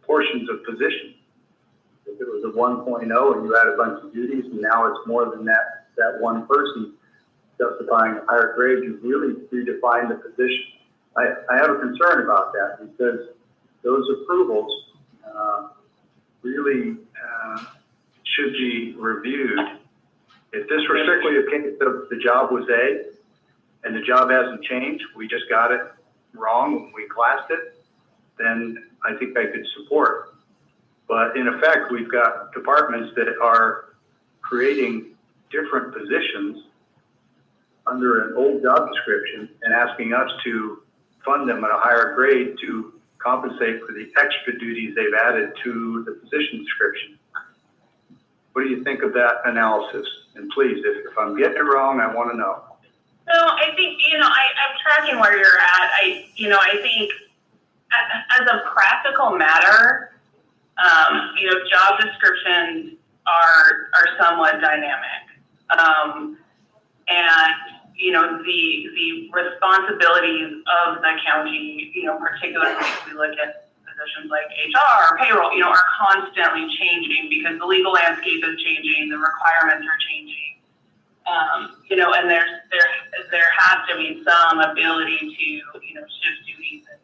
portions of position. If it was a 1.0 and you had a bunch of duties and now it's more than that one person justifying a higher grade, you really redefine the position. I have a concern about that because those approvals really should be reviewed. If this were strictly a case of the job was A and the job hasn't changed, we just got it wrong when we classed it, then I think I could support. But in effect, we've got departments that are creating different positions under an old job description and asking us to fund them at a higher grade to compensate for the extra duties they've added to the position description. What do you think of that analysis? And please, if I'm getting it wrong, I want to know. So I think, I'm tracking where you're at. I think as a practical matter, job descriptions are somewhat dynamic. The responsibilities of the county, particularly if we look at the positions like HR, payroll, are constantly changing because the legal landscape is changing, the requirements are changing. And there has to be some ability to, shift duties and,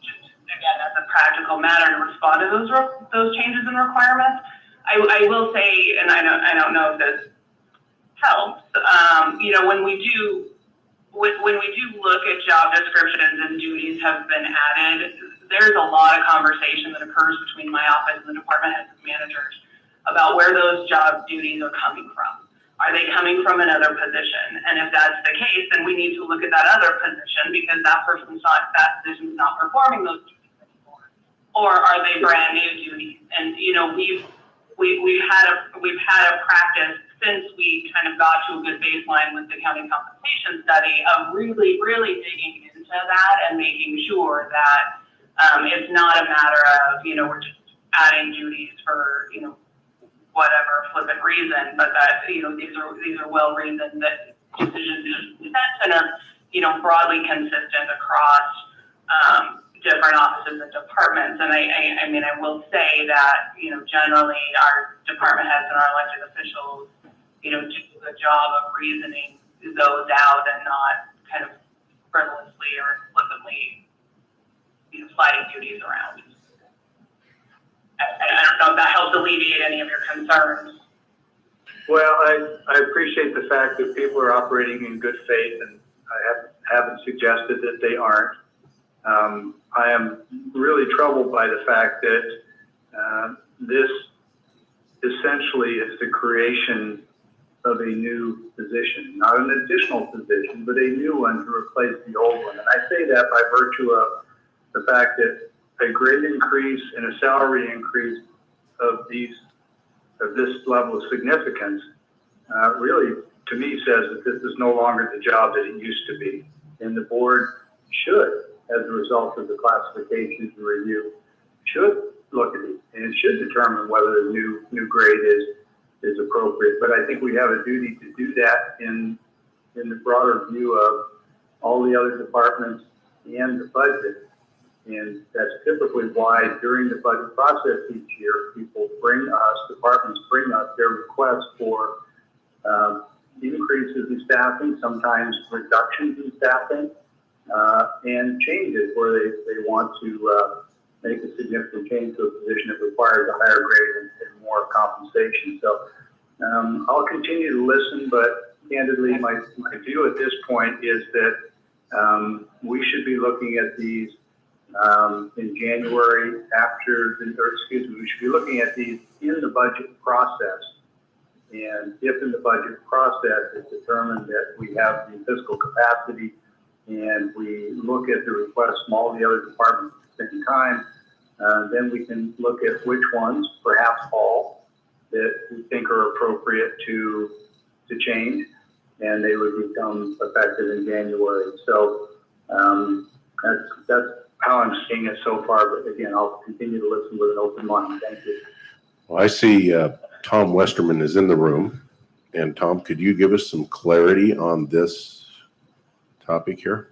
just again, as a practical matter to respond to those changes in requirements. I will say, and I don't know if this helps, when we do look at job descriptions and duties have been added, there's a lot of conversation that occurs between my office and the department heads and managers about where those job duties are coming from. Are they coming from another position? And if that's the case, then we need to look at that other position because that position's not performing those duties anymore. Or are they brand new duties? And we've had a practice since we kind of got to a good baseline with the county compensation study of really, really digging into that and making sure that it's not a matter of, we're just adding duties for, whatever flippant reason, but that, these are well-reasoned that decisions and are, broadly consistent across different offices and departments. And I will say that, generally our department heads and our elected officials, do a job of reasoning those out and not kind of frivolously or flippantly, sliding duties around. I don't know if that helps alleviate any of your concerns. Well, I appreciate the fact that people are operating in good faith, and I haven't suggested that they aren't. I am really troubled by the fact that this essentially is the creation of a new position, not an additional position, but a new one to replace the old one. And I say that by virtue of the fact that a grade increase and a salary increase of this level of significance really, to me, says that this is no longer the job that it used to be. And the board should, as a result of the classifications and review, should look at it and it should determine whether the new grade is appropriate. But I think we have a duty to do that in the broader view of all the other departments and the budget. And that's typically why during the budget process each year, departments bring us their requests for increases in staffing, sometimes reductions in staffing, and changes where they want to make a significant change to a position that requires a higher grade and more compensation. So I'll continue to listen, but candidly, my view at this point is that we should be looking at these in January we should be looking at these in the budget process. And if in the budget process it's determined that we have the fiscal capacity and we look at the requests from all the other departments at the same time, then we can look at which ones, perhaps all, that we think are appropriate to change, and they would become effective in January. So that's how I'm seeing it so far. But again, I'll continue to listen with an open mind. Thank you. Well, I see Tom Westerman is in the room. And Tom, could you give us some clarity on this topic here?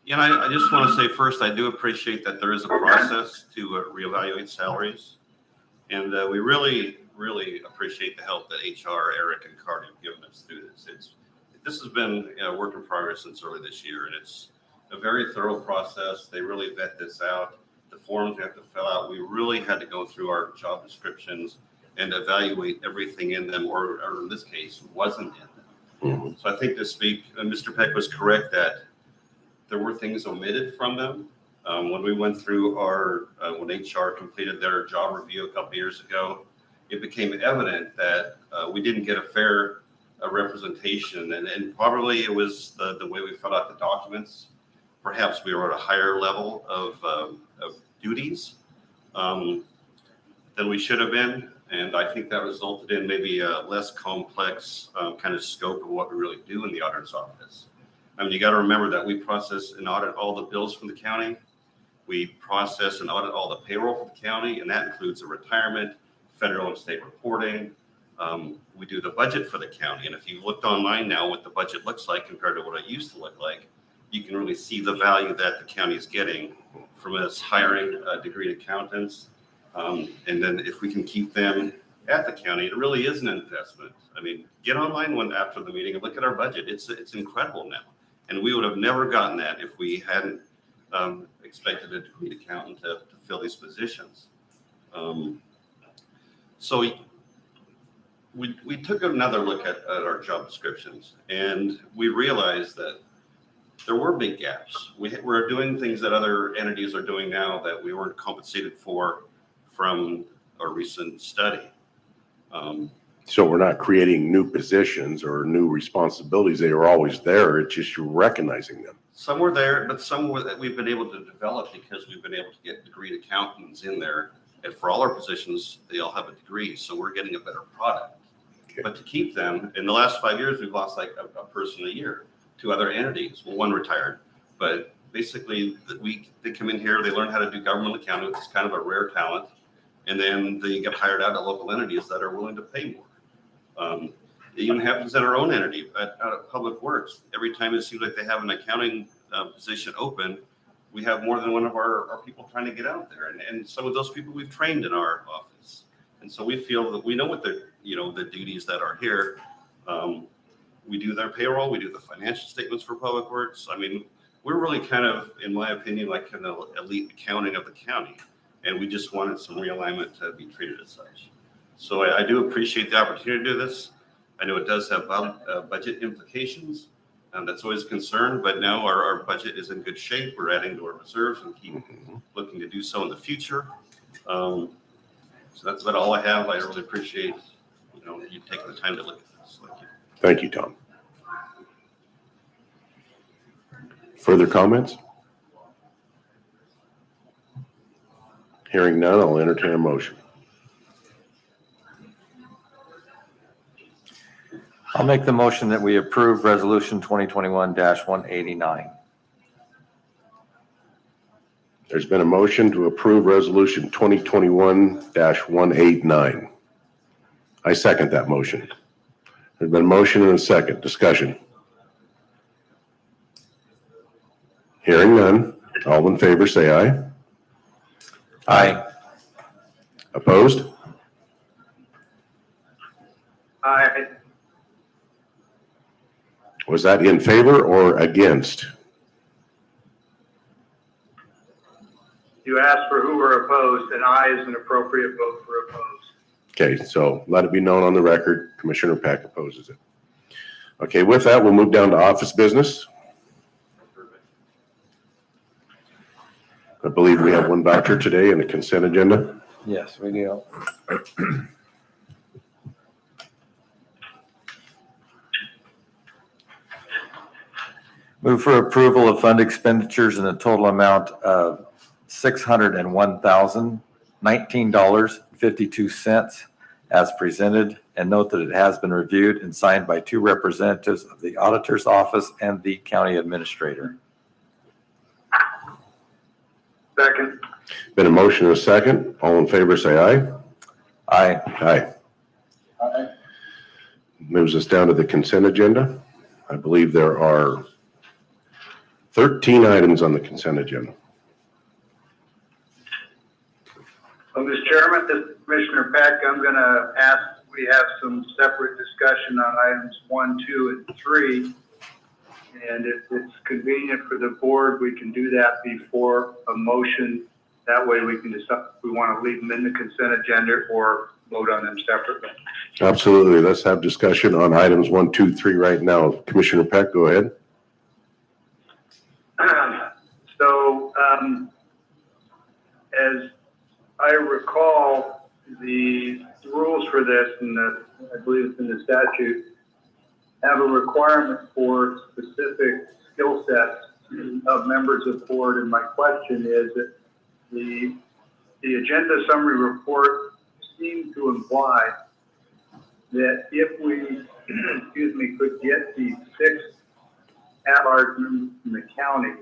Yeah, I just want to say first, I do appreciate that there is a process to reevaluate salaries. And we really, really appreciate the help that HR, Eric, and Cardi have given us through this. This has been a work in progress since early this year, and it's a very thorough process. They really vet this out. The forms we have to fill out, we really had to go through our job descriptions and evaluate everything in them, or in this case, wasn't in them. Mm-hmm. So I think Mr. Peck was correct that there were things omitted from them. When we went through when HR completed their job review a couple years ago, it became evident that we didn't get a fair representation, and probably it was the way we filled out the documents. Perhaps we were at a higher level of duties than we should have been, and I think that resulted in maybe a less complex kind of scope of what we really do in the auditor's office. I mean, you got to remember that we process and audit all the bills from the county. We process and audit all the payroll for the county, and that includes the retirement, federal and state reporting. We do the budget for the county, and if you've looked online now what the budget looks like compared to what it used to look like, you can really see the value that the county is getting from us hiring degree accountants. And then if we can keep them at the county, it really is an investment. I mean, get online one after the meeting and look at our budget. It's incredible now. And we would have never gotten that if we hadn't expected a degree accountant to fill these positions. So we took another look at our job descriptions, and we realized that there were big gaps. We're doing things that other entities are doing now that we weren't compensated for from a recent study. So we're not creating new positions or new responsibilities. They were always there. It's just you're recognizing them. Some were there, but some were that we've been able to develop because we've been able to get degreed accountants in there. And for all our positions, they all have a degree, so we're getting a better product. Okay. But to keep them, in the last 5 years, we've lost like a person a year to other entities. Well, one retired, but basically they come in here, they learn how to do government accounting, which is kind of a rare talent, and then they get hired out at local entities that are willing to pay more. It even happens at our own entity, out of Public Works. Every time it seems like they have an accounting position open, we have more than one of our people trying to get out there. And some of those people we've trained in our office. And so we feel that we know what the duties that are here. We do their payroll, we do the financial statements for Public Works. I mean, we're really kind of, in my opinion, like an elite accounting of the county. And we just wanted some realignment to be treated as such. So I do appreciate the opportunity to do this. I know it does have budget implications, and that's always a concern, but now our budget is in good shape. We're adding to our reserves and keep looking to do so in the future. So that's about all I have. I really appreciate you taking the time to look at this. Thank you. Thank you, Tom. Further comments? Hearing none, I'll entertain a motion. I'll make the motion that we approve Resolution 2021-189. There's been a motion to approve Resolution 2021-189. I second that motion. There's been a motion and a second. Discussion. Hearing none. All in favor, say aye. Aye. Opposed? Aye. Was that in favor or against? You asked for who were opposed, and aye is an appropriate vote for opposed. Okay, so let it be known on the record, Commissioner Peck opposes it. Okay, with that, we'll move down to office business. I believe we have one voucher today and a consent agenda. Yes, we do. Move for approval of fund expenditures in a total amount of $601,019.52 as presented, and note that it has been reviewed and signed by 2 representatives of the Auditor's Office and the County Administrator. Second. Been a motion and a second. All in favor, say aye. Aye. Aye. Aye. Moves us down to the consent agenda. I believe there are 13 items on the consent agenda. Well, Mr. Chairman, this is Commissioner Peck. I'm going to ask we have some separate discussion on items 1, 2, and 3. And if it's convenient for the board, we can do that before a motion. That way we can decide if we want to leave them in the consent agenda or vote on them separately. Absolutely. Let's have discussion on items 1, 2, 3 right now. Commissioner Peck, go ahead. So, as I recall, the rules for this, and I believe it's in the statute, have a requirement for specific skill sets of members of the board. And my question is that the agenda summary report seemed to imply that if we, could get the 6 at-large members from the county,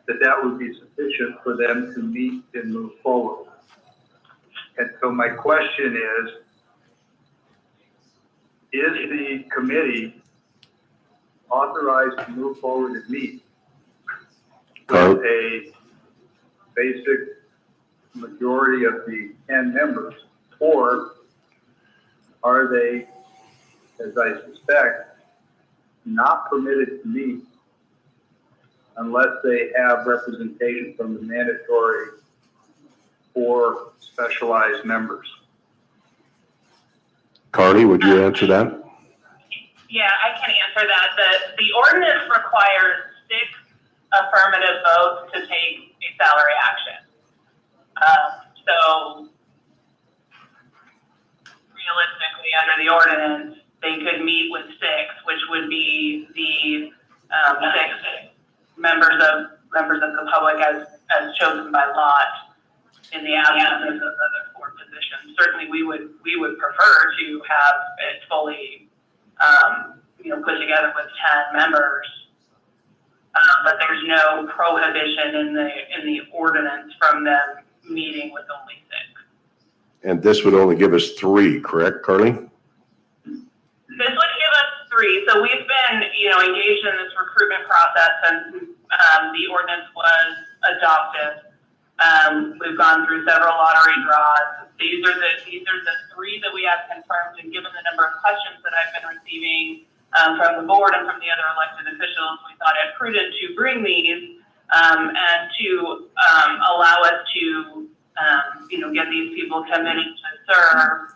that would be sufficient for them to meet and move forward. And so my question is the committee authorized to move forward and meet Carl? with a basic majority of the 10 members? Or are they, as I suspect, not permitted to meet unless they have representation from the mandatory or specialized members? Carly, would you answer that? Yeah, I can answer that. The ordinance requires 6 affirmative votes to take a salary action. So realistically, under the ordinance, they could meet with 6, which would be the 6 members of the public as chosen by lot in the absence of the other 4 positions. Certainly, we would prefer to have it fully, put together with 10 members. But there's no prohibition in the ordinance from them meeting with only 6. And this would only give us 3, correct, Carly? This would give us 3. So we've been, engaged in this recruitment process since the ordinance was adopted. We've gone through several lottery draws. These are the 3 that we have confirmed, and given the number of questions that I've been receiving from the board and from the other elected officials, we thought it prudent to bring these and to allow us to get these people committed to serve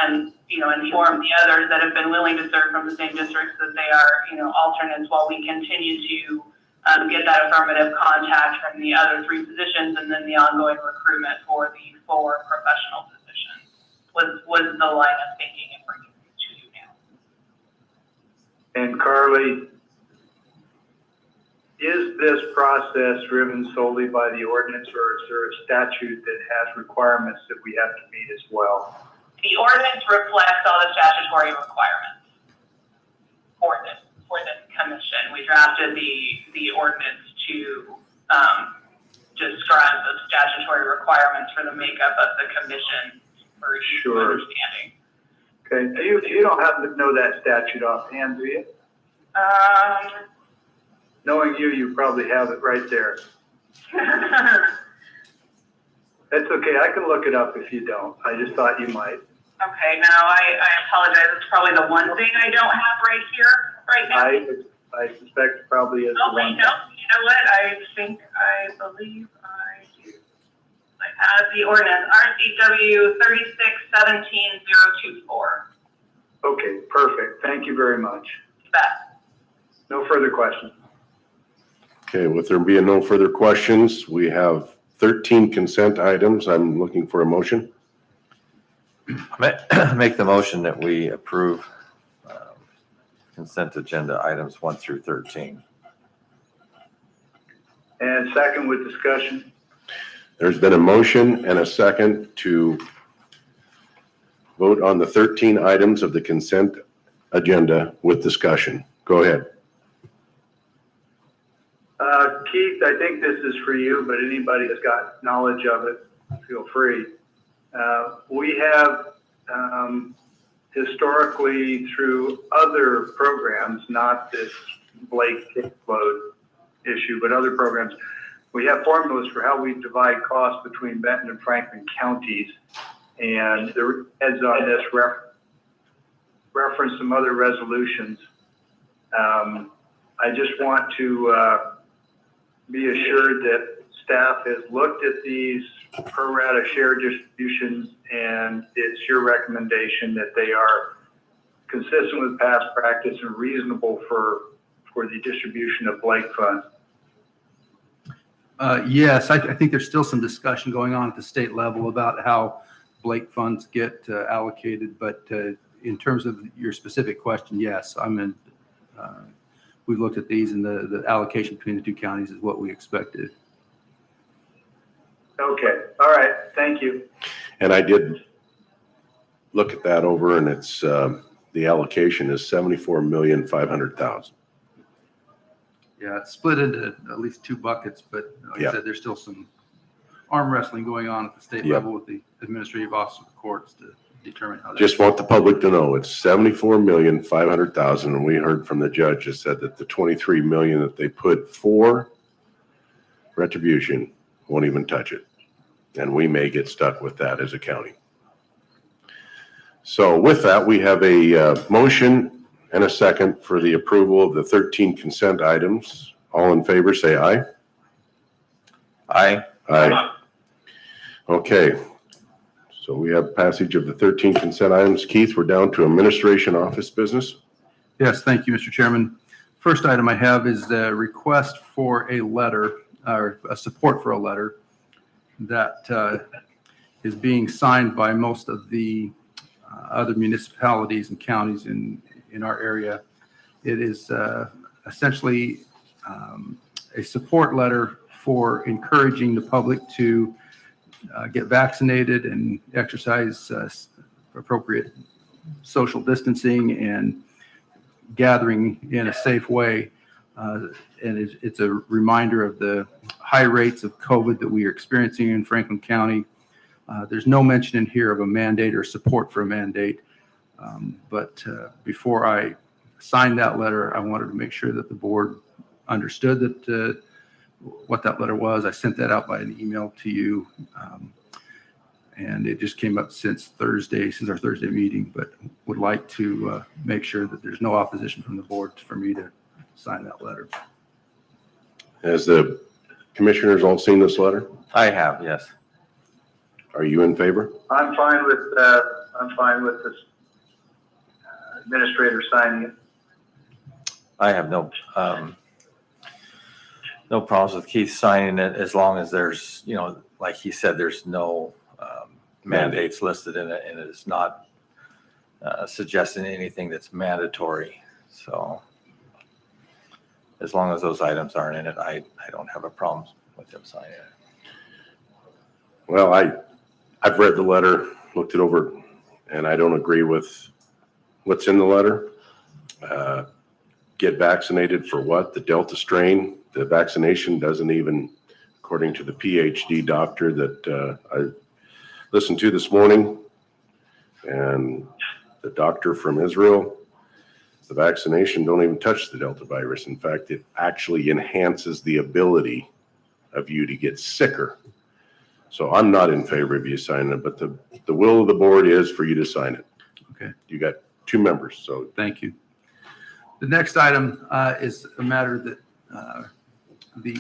and inform the others that have been willing to serve from the same districts that they are alternates, while we continue to get that affirmative contact from the other 3 positions, and then the ongoing recruitment for the 4 professional positions was the line of thinking in bringing these to you now. And Carly, is this process driven solely by the ordinance, or is there a statute that has requirements that we have to meet as well? The ordinance reflects all the statutory requirements for this commission. We drafted the ordinance to describe the statutory requirements for the makeup of the commission for each understanding. Okay, you don't happen to know that statute offhand, do you? Knowing you probably have it right there. That's okay. I can look it up if you don't. I just thought you might. Okay, no, I apologize. It's probably the one thing I don't have right now. I suspect it probably is Oh, the wait, one. no. You know what? I believe I do. I have the ordinance, RCW 3617-024. Okay, perfect. Thank you very much. You bet. No further questions. Okay, with there being no further questions, we have 13 consent items. I'm looking for a motion. Make the motion that we approve consent agenda items 1 through 13. And second with discussion. There's been a motion and a second to vote on the 13 items of the consent agenda with discussion. Go ahead. Keith, I think this is for you, but anybody that's got knowledge of it, feel free. We have historically, through other programs, not this Blake kickload issue, but other programs, we have formulas for how we divide costs between Benton and Franklin counties. And the heads on this reference some other resolutions. I just want to be assured that staff has looked at these pro rata share distributions, and it's your recommendation that they are consistent with past practice and reasonable for the distribution of Blake funds. Yes, I think there's still some discussion going on at the state level about how Blake funds get allocated, but in terms of your specific question, yes, we've looked at these, and the allocation between the 2 counties is what we expected. Okay, all right, thank you. And I did look at that over, and it's the allocation is $74,500,000. Yeah, it's split into at least 2 buckets, but like I said, there's still some arm wrestling going on at the state level with the administrative office of the courts to determine how. Just want the public to know it's $74,500,000, and we heard from the judge that said that the $23 million that they put for retribution, won't even touch it. And we may get stuck with that as a county. So with that, we have a motion and a second for the approval of the 13 consent items. All in favor, say aye. Aye. Aye. Okay. So we have passage of the 13 consent items. Keith, we're down to administration office business. Yes, thank you, Mr. Chairman. First item I have is a request for a letter, or a support for a letter that is being signed by most of the other municipalities and counties in our area. It is essentially a support letter for encouraging the public to get vaccinated and exercise appropriate social distancing and gathering in a safe way. And it's a reminder of the high rates of COVID that we are experiencing in Franklin County. There's no mention in here of a mandate or support for a mandate. But before I signed that letter, I wanted to make sure that the board understood that what that letter was. I sent that out by an email to you. And it just came up since our Thursday meeting, but would like to make sure that there's no opposition from the board for me to sign that letter. Has the commissioners all seen this letter? I have, yes. Are you in favor? I'm fine with this administrator signing it. I have no problems with Keith signing it as long as there's, like he said, there's no mandates listed in it, and it's not suggesting anything that's mandatory. So as long as those items aren't in it, I don't have a problem with him signing it. Well, I've read the letter, looked it over, and I don't agree with what's in the letter. Get vaccinated for what? The Delta strain? The vaccination doesn't even, according to the PhD doctor that I listened to this morning, and the doctor from Israel, the vaccination don't even touch the Delta virus. In fact, it actually enhances the ability of you to get sicker. So I'm not in favor of you signing it, but the will of the board is for you to sign it. Okay. You got 2 members, so. Thank you. The next item is a matter that the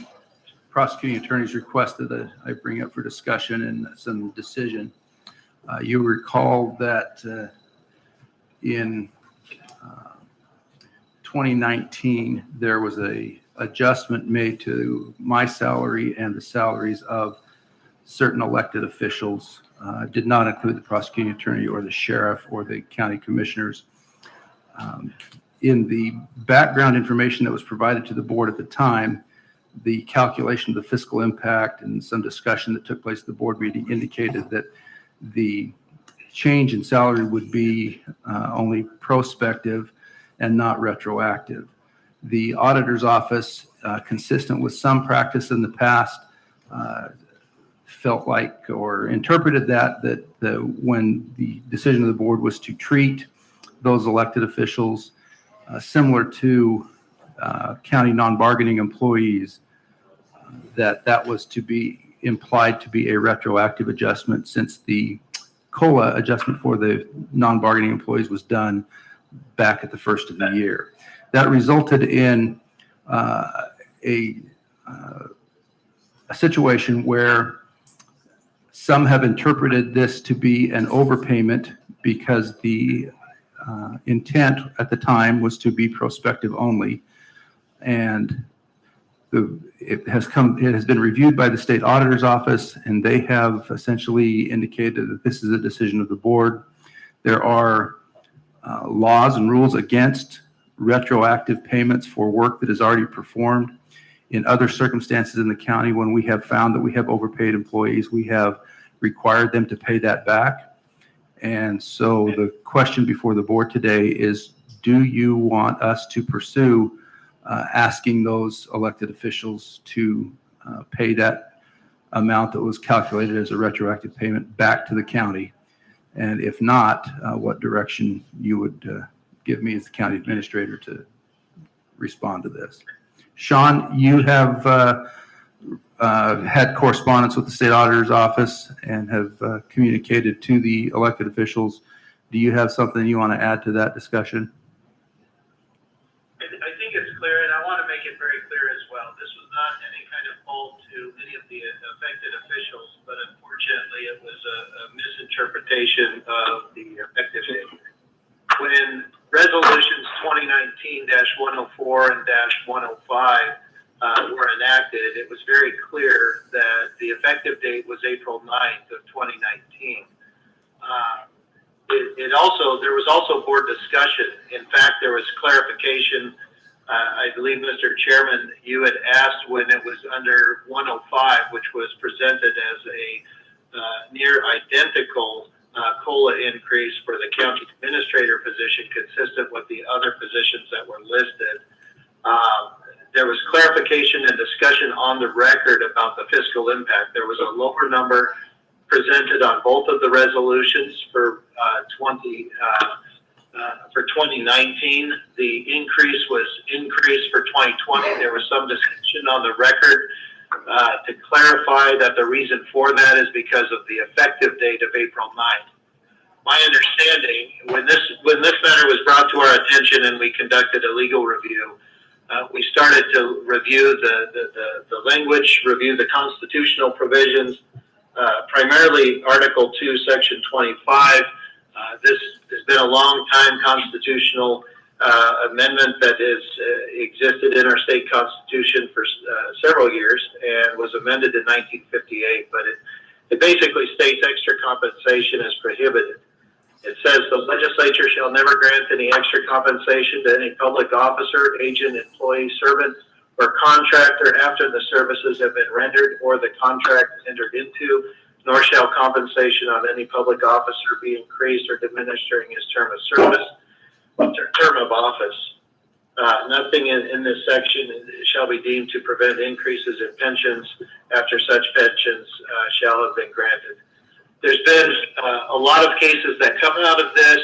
prosecuting attorneys requested that I bring up for discussion and some decision. You recall that in 2019, there was a adjustment made to my salary and the salaries of certain elected officials. Did not include the prosecuting attorney or the sheriff or the county commissioners. In the background information that was provided to the board at the time, the calculation of the fiscal impact and some discussion that took place at the board meeting indicated that the change in salary would be only prospective and not retroactive. The auditor's office, consistent with some practice in the past, felt like or interpreted that when the decision of the board was to treat those elected officials similar to county non-bargaining employees, that was to be implied to be a retroactive adjustment, since the COLA adjustment for the non-bargaining employees was done back at the first of the year. That resulted in a situation where some have interpreted this to be an overpayment because the intent at the time was to be prospective only, and it has been reviewed by the state auditor's office, and they have essentially indicated that this is a decision of the board. There are laws and rules against retroactive payments for work that is already performed. In other circumstances in the county, when we have found that we have overpaid employees, we have required them to pay that back. And so the question before the board today is, do you want us to pursue asking those elected officials to pay that amount that was calculated as a retroactive payment back to the county? And if not, what direction you would give me as the county administrator to respond to this? Sean, you have had correspondence with the state auditor's office and have communicated to the elected officials. Do you have something you want to add to that discussion? I think it's clear, and I want to make it very clear as well. This was not any kind of fault to any of the affected officials, but unfortunately it was a misinterpretation of the effective date. When resolutions 2019-104 and -105 were enacted, it was very clear that the effective date was April 9th of 2019. There was also board discussion. In fact, there was clarification. I believe, Mr. Chairman, you had asked when it was under 105, which was presented as a near identical COLA increase for the county administrator position, consistent with the other positions that were listed. There was clarification and discussion on the record about the fiscal impact. There was a lower number presented on both of the resolutions for 2019. The increase was increased for 2020. There was some discussion on the record to clarify that the reason for that is because of the effective date of April 9th. My understanding, when this matter was brought to our attention and we conducted a legal review, we started to review the language, review the constitutional provisions, primarily Article 2, Section 25. This has been a long time constitutional amendment that has existed in our state constitution for several years and was amended in 1958, but it basically states extra compensation is prohibited. It says the legislature shall never grant any extra compensation to any public officer, agent, employee, servant, or contractor after the services have been rendered or the contract entered into, nor shall compensation on any public officer be increased or diminished during his term of service, term of office. Nothing in this section shall be deemed to prevent increases in pensions after such pensions shall have been granted. There's been a lot of cases that come out of this.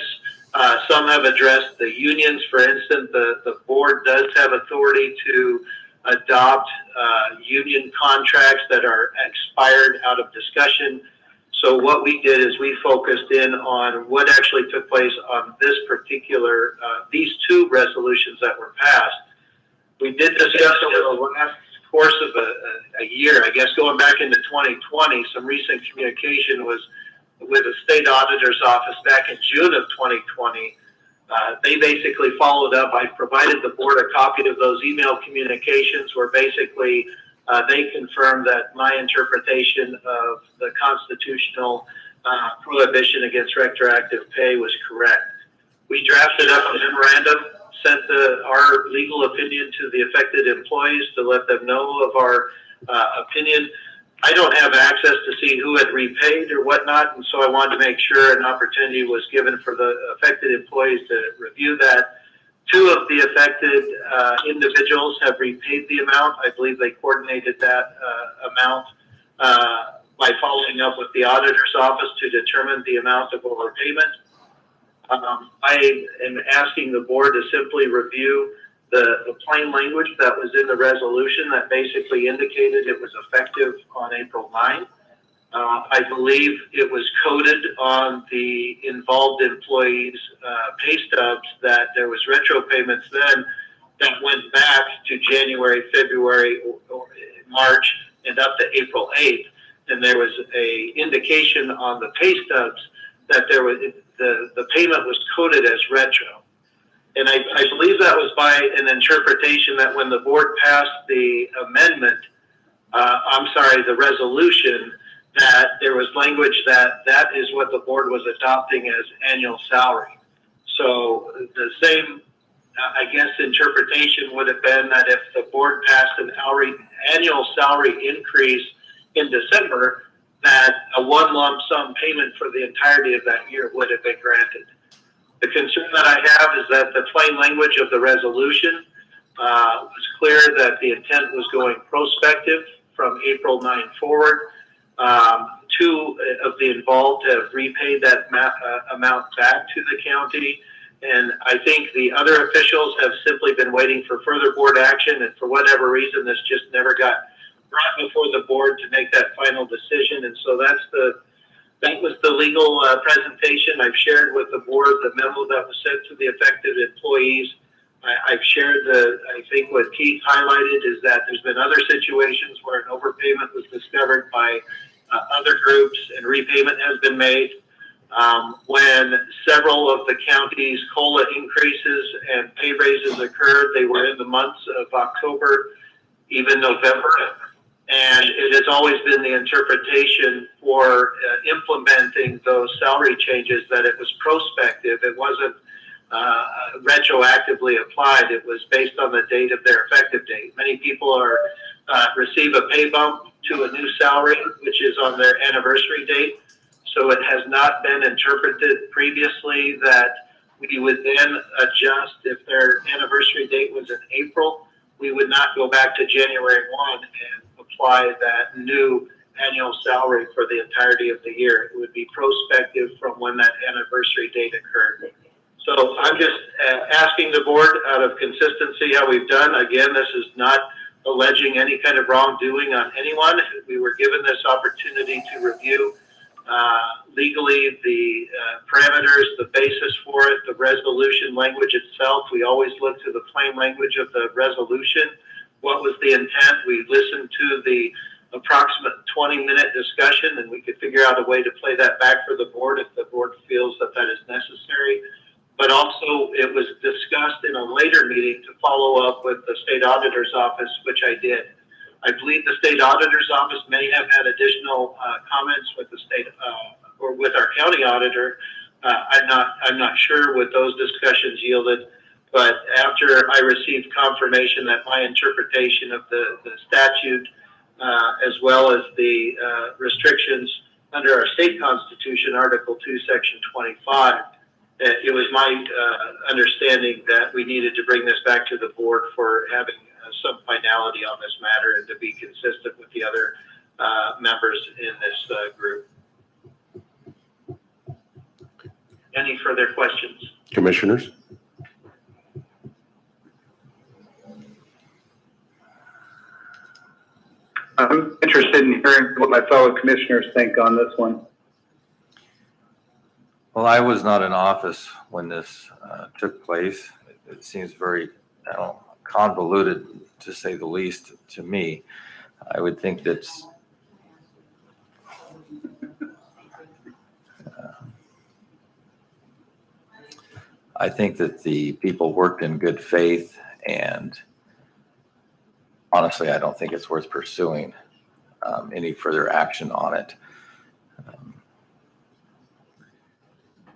Some have addressed the unions. For instance, the board does have authority to adopt union contracts that are expired out of discussion. So what we did is we focused in on what actually took place on this particular, these two resolutions that were passed. We did discuss over the last course of a year, I guess going back into 2020, some recent communication was with the state auditor's office back in June of 2020. They basically followed up. I provided the board a copy of those email communications where basically they confirmed that my interpretation of the constitutional prohibition against retroactive pay was correct. We drafted up a memorandum, sent our legal opinion to the affected employees to let them know of our opinion. I don't have access to see who had repaid or whatnot, and so I wanted to make sure an opportunity was given for the affected employees to review that. Two of the affected individuals have repaid the amount. I believe they coordinated that amount by following up with the auditor's office to determine the amount of overpayment. I am asking the board to simply review the plain language that was in the resolution that basically indicated it was effective on April 9th. I believe it was coded on the involved employees' pay stubs that there was retro payments then that went back to January, February, or March, and up to April 8th. And there was a indication on the pay stubs that there was the payment was coded as retro. And I believe that was by an interpretation that when the board passed the amendment, the resolution, that there was language that is what the board was adopting as annual salary. So the same, I guess, interpretation would have been that if the board passed an annual salary increase in December, that a one lump sum payment for the entirety of that year would have been granted. The concern that I have is that the plain language of the resolution was clear that the intent was going prospective from April 9 forward. Two of the involved have repaid that amount back to the county. And I think the other officials have simply been waiting for further board action. And for whatever reason, this just never got brought before the board to make that final decision. And so that was the legal presentation. I've shared with the board the memo that was sent to the affected employees. I've shared I think what Keith highlighted is that there's been other situations where an overpayment was discovered by other groups and repayment has been made. When several of the county's COLA increases and pay raises occurred, they were in the months of October, even November. And it has always been the interpretation for implementing those salary changes that it was prospective. It wasn't retroactively applied. It was based on the date of their effective date. Many people receive a pay bump to a new salary, which is on their anniversary date. So it has not been interpreted previously that we would then adjust if their anniversary date was in April. We would not go back to January 1 and apply that new annual salary for the entirety of the year. It would be prospective from when that anniversary date occurred. So I'm just asking the board out of consistency how we've done. Again, this is not alleging any kind of wrongdoing on anyone. We were given this opportunity to review legally the parameters, the basis for it, the resolution language itself. We always look to the plain language of the resolution. What was the intent? We listened to the approximate 20-minute discussion, and we could figure out a way to play that back for the board if the board feels that that is necessary. But also, it was discussed in a later meeting to follow up with the state auditor's office, which I did. I believe the state auditor's office may have had additional comments with the state or with our county auditor. I'm not sure what those discussions yielded, but after I received confirmation that my interpretation of the statute, as well as the restrictions under our state constitution, Article 2, Section 25, it was my understanding that we needed to bring this back to the board for having some finality on this matter and to be consistent with the other members in this group. Any further questions? Commissioners? I'm interested in hearing what my fellow commissioners think on this one. Well, I was not in office when this took place. It seems very, convoluted, to say the least, to me. I would think that I think that the people worked in good faith, and honestly, I don't think it's worth pursuing any further action on it.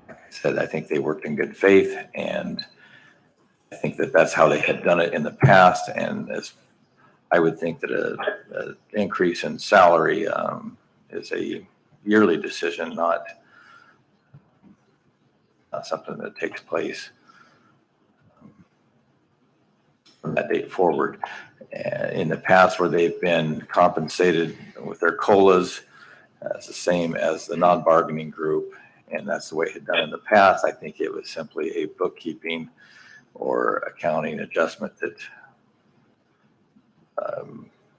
Like I said, I think they worked in good faith, and I think that that's how they had done it in the past. And as I would think that an increase in salary is a yearly decision, not something that takes place from that date forward. In the past, where they've been compensated with their COLAs, it's the same as the non-bargaining group, and that's the way it had done in the past. I think it was simply a bookkeeping or accounting adjustment that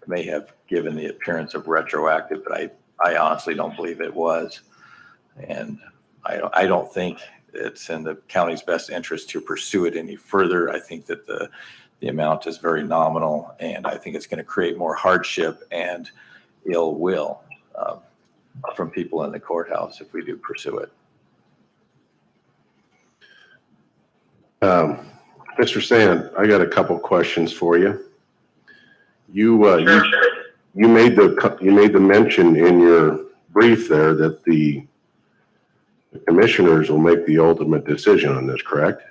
may have given the appearance of retroactive, but I honestly don't believe it was. And I don't think it's in the county's best interest to pursue it any further. I think that the amount is very nominal, and I think it's going to create more hardship and ill will from people in the courthouse if we do pursue it. Mr. Sand, I got a couple questions for you. You made the mention in your brief there that the commissioners will make the ultimate decision on this, correct?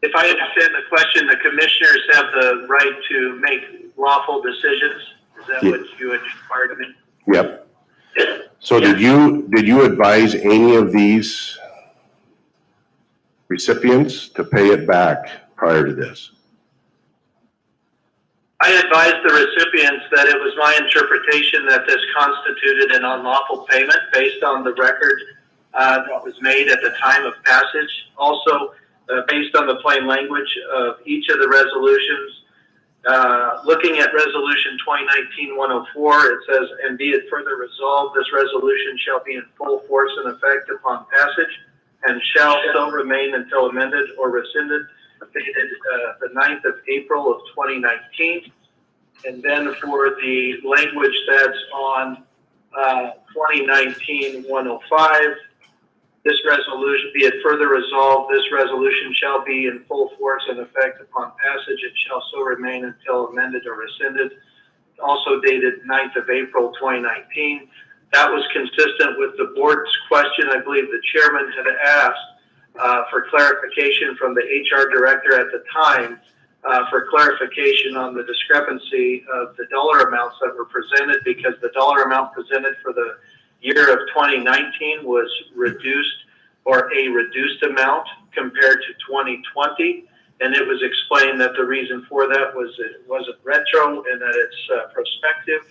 If I understand the question, the commissioners have the right to make lawful decisions. Is that what you had inquired of me? Yep. So did you advise any of these recipients to pay it back prior to this? I advised the recipients that it was my interpretation that this constituted an unlawful payment based on the record that was made at the time of passage. Also, based on the plain language of each of the resolutions. Looking at Resolution 2019-104, it says, and be it further resolved, this resolution shall be in full force and effect upon passage and shall so remain until amended or rescinded, dated the 9th of April of 2019. And then for the language that's on 2019-105, this resolution, be it further resolved, this resolution shall be in full force and effect upon passage. It shall so remain until amended or rescinded. Also dated 9th of April 2019. That was consistent with the board's question. I believe the chairman had asked for clarification from the HR director at the time for clarification on the discrepancy of the dollar amounts that were presented, because the dollar amount presented for the year of 2019 was reduced, or a reduced amount compared to 2020. And it was explained that the reason for that was it wasn't retro and that it's prospective.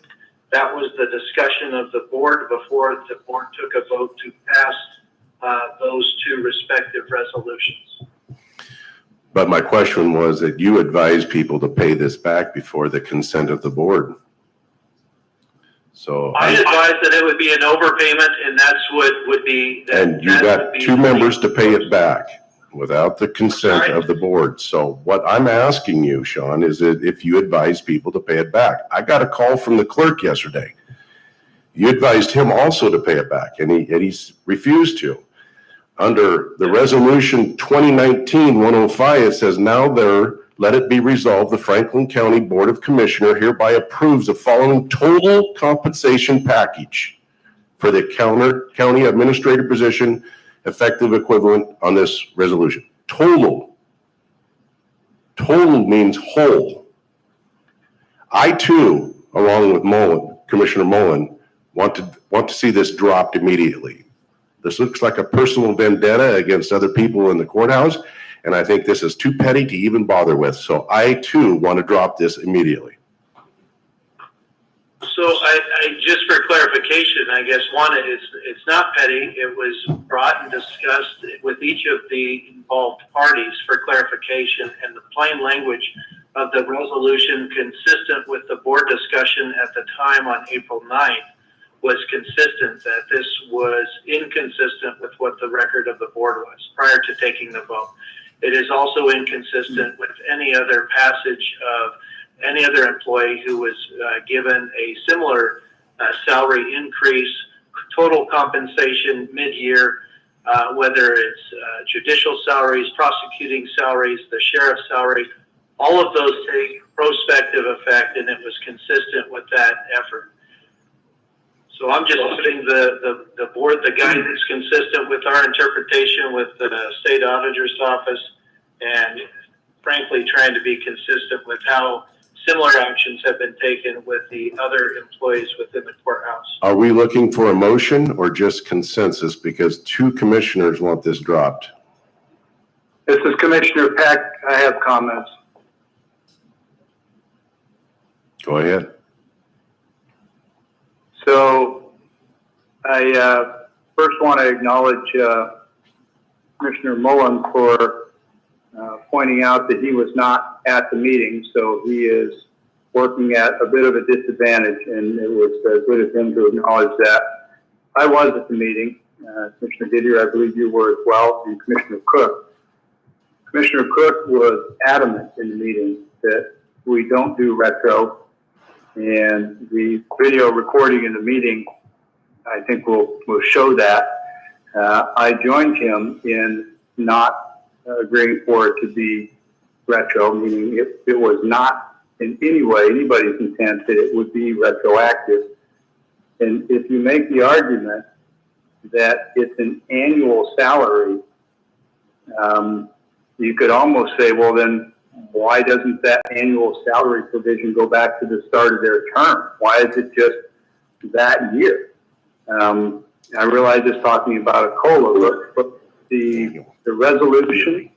That was the discussion of the board before the board took a vote to pass those two respective resolutions. But my question was that you advised people to pay this back before the consent of the board. So I advised that it would be an overpayment, and that's what would be. And you got two members to pay it back without the consent of the board. So what I'm asking you, Sean, is that if you advise people to pay it back. I got a call from the clerk yesterday. You advised him also to pay it back, and he's refused to. Under the resolution 2019-105, it says, now let it be resolved, the Franklin County Board of Commissioners hereby approves the following total compensation package for the county administrator position, effective equivalent on this resolution. Total. Total means whole. I too, along with Commissioner Mullen, want to see this dropped immediately. This looks like a personal vendetta against other people in the courthouse, and I think this is too petty to even bother with. So I too want to drop this immediately. So I just for clarification, I guess one is it's not petty. It was brought and discussed with each of the involved parties for clarification, and the plain language of the resolution consistent with the board discussion at the time on April 9th was consistent, that this was inconsistent with what the record of the board was prior to taking the vote. It is also inconsistent with any other passage of any other employee who was given a similar salary increase, total compensation mid-year, whether it's judicial salaries, prosecuting salaries, the sheriff's salary, all of those take prospective effect, and it was consistent with that effort. So I'm just putting the board, the guidance consistent with our interpretation with the state auditor's office, and frankly trying to be consistent with how similar actions have been taken with the other employees within the courthouse. Are we looking for a motion or just consensus? Because two commissioners want this dropped. This is Commissioner Peck. I have comments. Go ahead. So I first want to acknowledge Commissioner Mullen for pointing out that he was not at the meeting, so he is working at a bit of a disadvantage, and it was good of him to acknowledge that. I was at the meeting. Commissioner Didier, I believe you were as well, and Commissioner Cook. Commissioner Cook was adamant in the meeting that we don't do retro, and the video recording in the meeting, I think will show that. I joined him in not agreeing for it to be retro, meaning it was not in any way anybody's intent that it would be retroactive. And if you make the argument that it's an annual salary, you could almost say, well, then why doesn't that annual salary provision go back to the start of their term? Why is it just that year? I realize it's talking about a COLA, but the resolution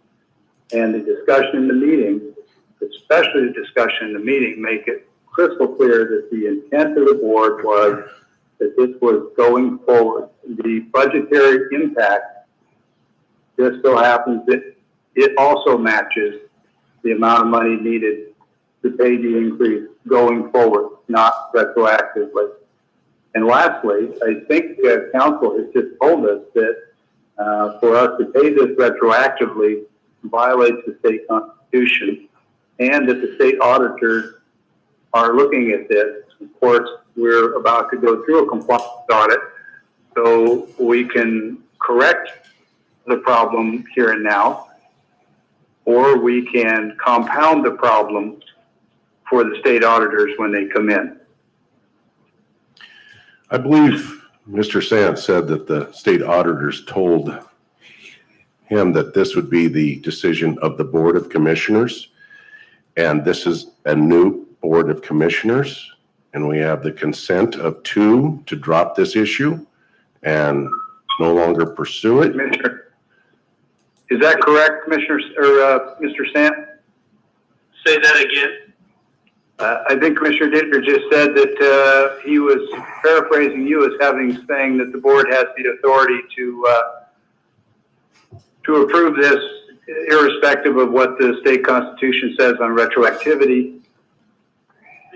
and the discussion in the meeting, especially the discussion in the meeting, make it crystal clear that the intent of the board was that this was going forward. The budgetary impact just so happens that it also matches the amount of money needed to pay the increase going forward, not retroactively. And lastly, I think council has just told us that for us to pay this retroactively violates the state constitution, and that the state auditors are looking at this. Of course, we're about to go through a compliance audit, so we can correct the problem here and now, or we can compound the problem for the state auditors when they come in. I believe Mr. Sant said that the state auditors told him that this would be the decision of the Board of Commissioners. And this is a new Board of Commissioners. And we have the consent of 2 to drop this issue and no longer pursue it. Commissioner, is that correct, Commissioner, or Mr. Sant? Say that again. I think Commissioner Dittmer just said that he was paraphrasing you as saying that the board has the authority to approve this irrespective of what the state constitution says on retroactivity.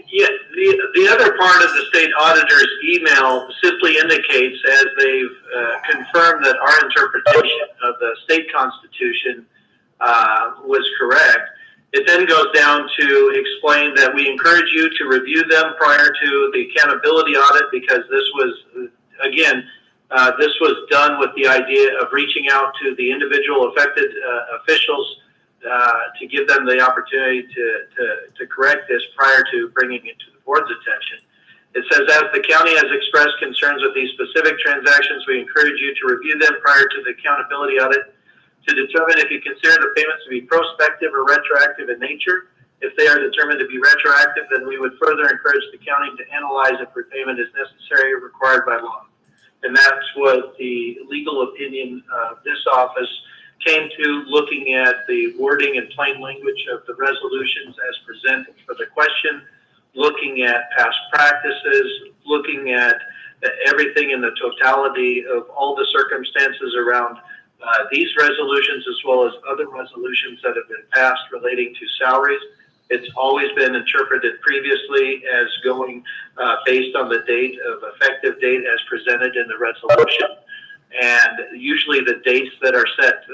Yeah, the other part of the state auditor's email simply indicates, as they've confirmed that our interpretation of the state constitution was correct. It then goes down to explain that we encourage you to review them prior to the accountability audit, because this was, again, this was done with the idea of reaching out to the individual affected officials to give them the opportunity to correct this prior to bringing it to the board's attention. It says, as the county has expressed concerns with these specific transactions, we encourage you to review them prior to the accountability audit to determine if you consider the payments to be prospective or retroactive in nature. If they are determined to be retroactive, then we would further encourage the county to analyze if repayment is necessary or required by law. And that's what the legal opinion of this office came to, looking at the wording and plain language of the resolutions as presented for the question, looking at past practices, looking at everything in the totality of all the circumstances around these resolutions, as well as other resolutions that have been passed relating to salaries. It's always been interpreted previously as going based on the date of effective date as presented in the resolution. And usually the dates that are set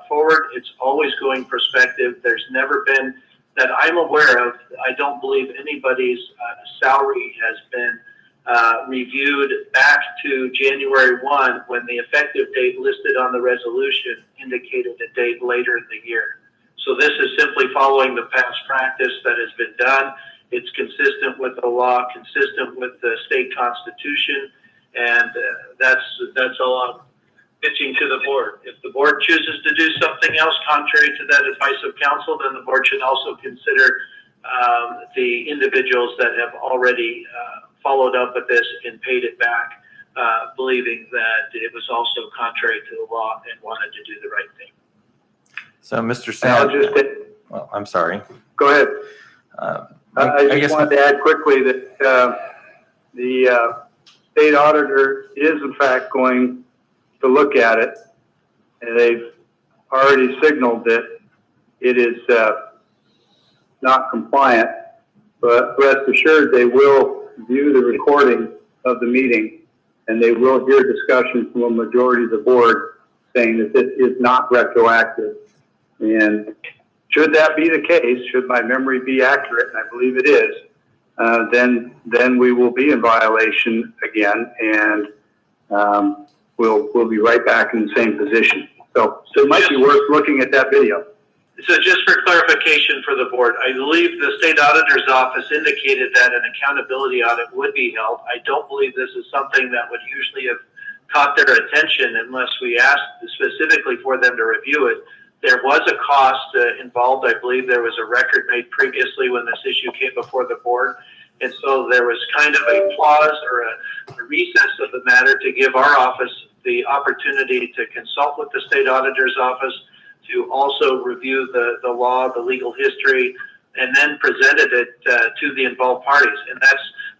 forward, it's always going prospective. There's never been, that I'm aware of, I don't believe anybody's salary has been reviewed back to January 1, when the effective date listed on the resolution indicated a date later in the year. So this is simply following the past practice that has been done. It's consistent with the law, consistent with the state constitution, and that's all I'm pitching to the board. If the board chooses to do something else contrary to that advice of counsel, then the board should also consider the individuals that have already followed up with this and paid it back, believing that it was also contrary to the law and wanted to do the right thing. So, Mr. Sant, well, I'm sorry. Go ahead. I guess wanted to add quickly that the state auditor is in fact going to look at it, and they've already signaled that it is not compliant, but rest assured they will view the recording of the meeting, and they will hear discussion from a majority of the board saying that this is not retroactive. And should that be the case, should my memory be accurate, and I believe it is, then we will be in violation again, and we'll be right back in the same position. So it might be worth looking at that video. So just for clarification for the board, I believe the state auditor's office indicated that an accountability audit would be held. I don't believe this is something that would usually have caught their attention unless we asked specifically for them to review it. There was a cost involved. I believe there was a record made previously when this issue came before the board. And so there was kind of a pause or a recess of the matter to give our office the opportunity to consult with the state auditor's office, to also review the law, the legal history, and then presented it to the involved parties. And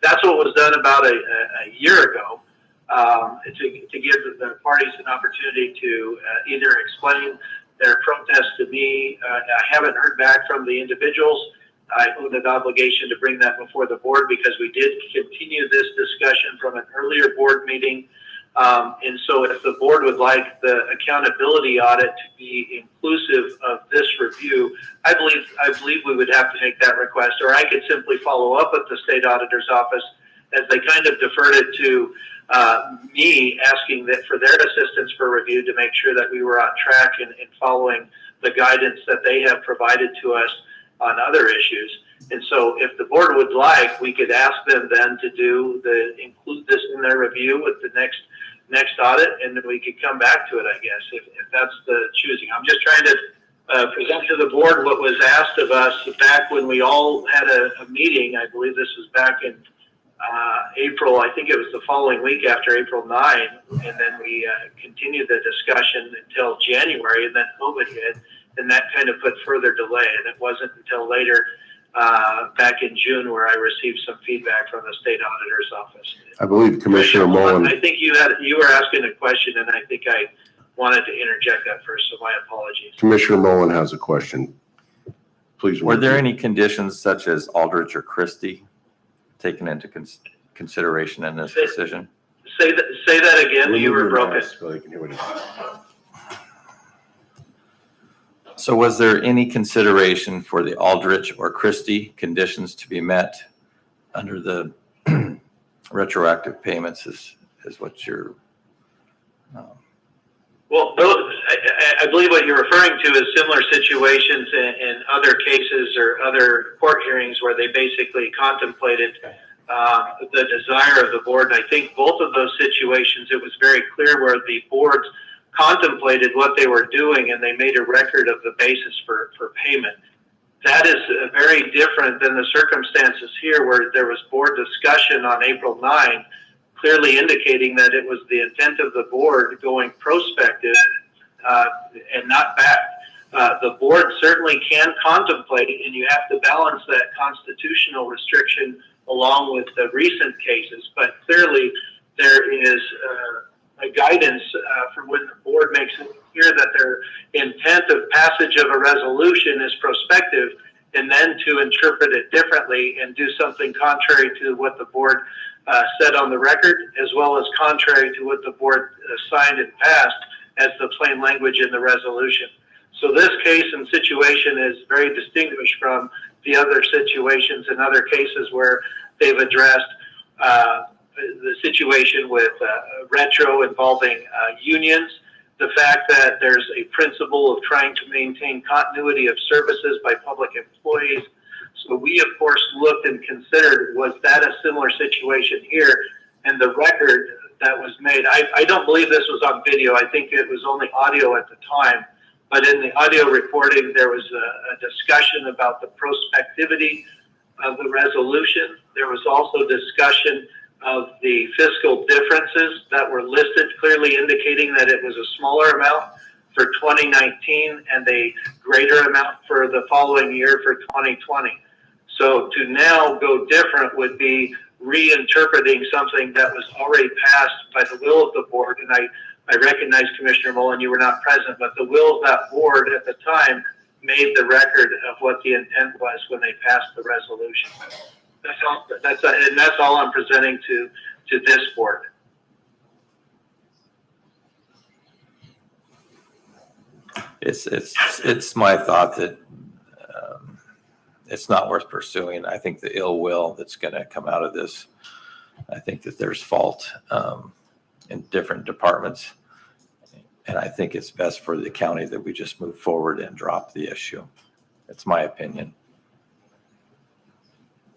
that's what was done about a year ago, to give the parties an opportunity to either explain their protest to me. I haven't heard back from the individuals. I owe an obligation to bring that before the board because we did continue this discussion from an earlier board meeting. And so if the board would like the accountability audit to be inclusive of this review, I believe we would have to make that request, or I could simply follow up with the state auditor's office as they kind of deferred it to me asking that for their assistance for review to make sure that we were on track and following the guidance that they have provided to us on other issues. And so if the board would like, we could ask them then to include this in their review with the next audit, and then we could come back to it, I guess, if that's the choosing. I'm just trying to present to the board what was asked of us back when we all had a meeting. I believe this was back in April. I think it was the following week after April 9, and then we continued the discussion until January, and then COVID hit, and that kind of put further delay. And it wasn't until later, back in June, where I received some feedback from the state auditor's office. I believe Commissioner Mullen. I think you were asking a question, and I think I wanted to interject that first, so my apologies. Commissioner Mullen has a question. Please. Were there any conditions such as Aldrich or Christie taken into consideration in this decision? Say that again. You were broken. So was there any consideration for the Aldrich or Christie conditions to be met under the retroactive payments is what you're... Well, I believe what you're referring to is similar situations in other cases or other court hearings where they basically contemplated the desire of the board. And I think both of those situations, it was very clear where the boards contemplated what they were doing and they made a record of the basis for payment. That is very different than the circumstances here where there was board discussion on April 9, clearly indicating that it was the intent of the board going prospective and not back. The board certainly can contemplate, and you have to balance that constitutional restriction along with the recent cases, but clearly there is a guidance from when the board makes it clear that their intent of passage of a resolution is prospective, and then to interpret it differently and do something contrary to what the board said on the record, as well as contrary to what the board signed and passed as the plain language in the resolution. So this case and situation is very distinguished from the other situations and other cases where they've addressed the situation with retro involving unions, the fact that there's a principle of trying to maintain continuity of services by public employees. So we, of course, looked and considered, was that a similar situation here? And the record that was made, I don't believe this was on video. I think it was only audio at the time. But in the audio recording, there was a discussion about the prospectivity of the resolution. There was also discussion of the fiscal differences that were listed, clearly indicating that it was a smaller amount for 2019 and a greater amount for the following year for 2020. So to now go different would be reinterpreting something that was already passed by the will of the board. And I recognize, Commissioner Mullen, you were not present, but the will of that board at the time made the record of what the intent was when they passed the resolution. That's all I'm presenting to this board. It's my thought that it's not worth pursuing. I think the ill will that's going to come out of this, I think that there's fault in different departments. And I think it's best for the county that we just move forward and drop the issue. It's my opinion.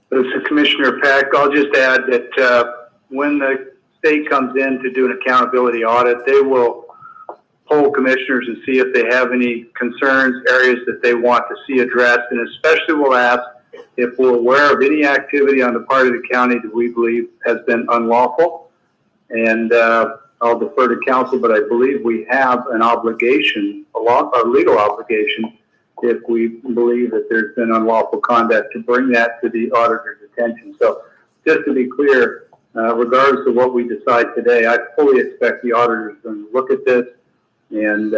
This is Commissioner Pack. I'll just add that when the state comes in to do an accountability audit, they will poll commissioners and see if they have any concerns, areas that they want to see addressed, and especially will ask if we're aware of any activity on the part of the county that we believe has been unlawful. And I'll defer to council, but I believe we have an obligation, a legal obligation, if we believe that there's been unlawful conduct, to bring that to the auditor's attention. So just to be clear, regardless of what we decide today, I fully expect the auditors to look at this, and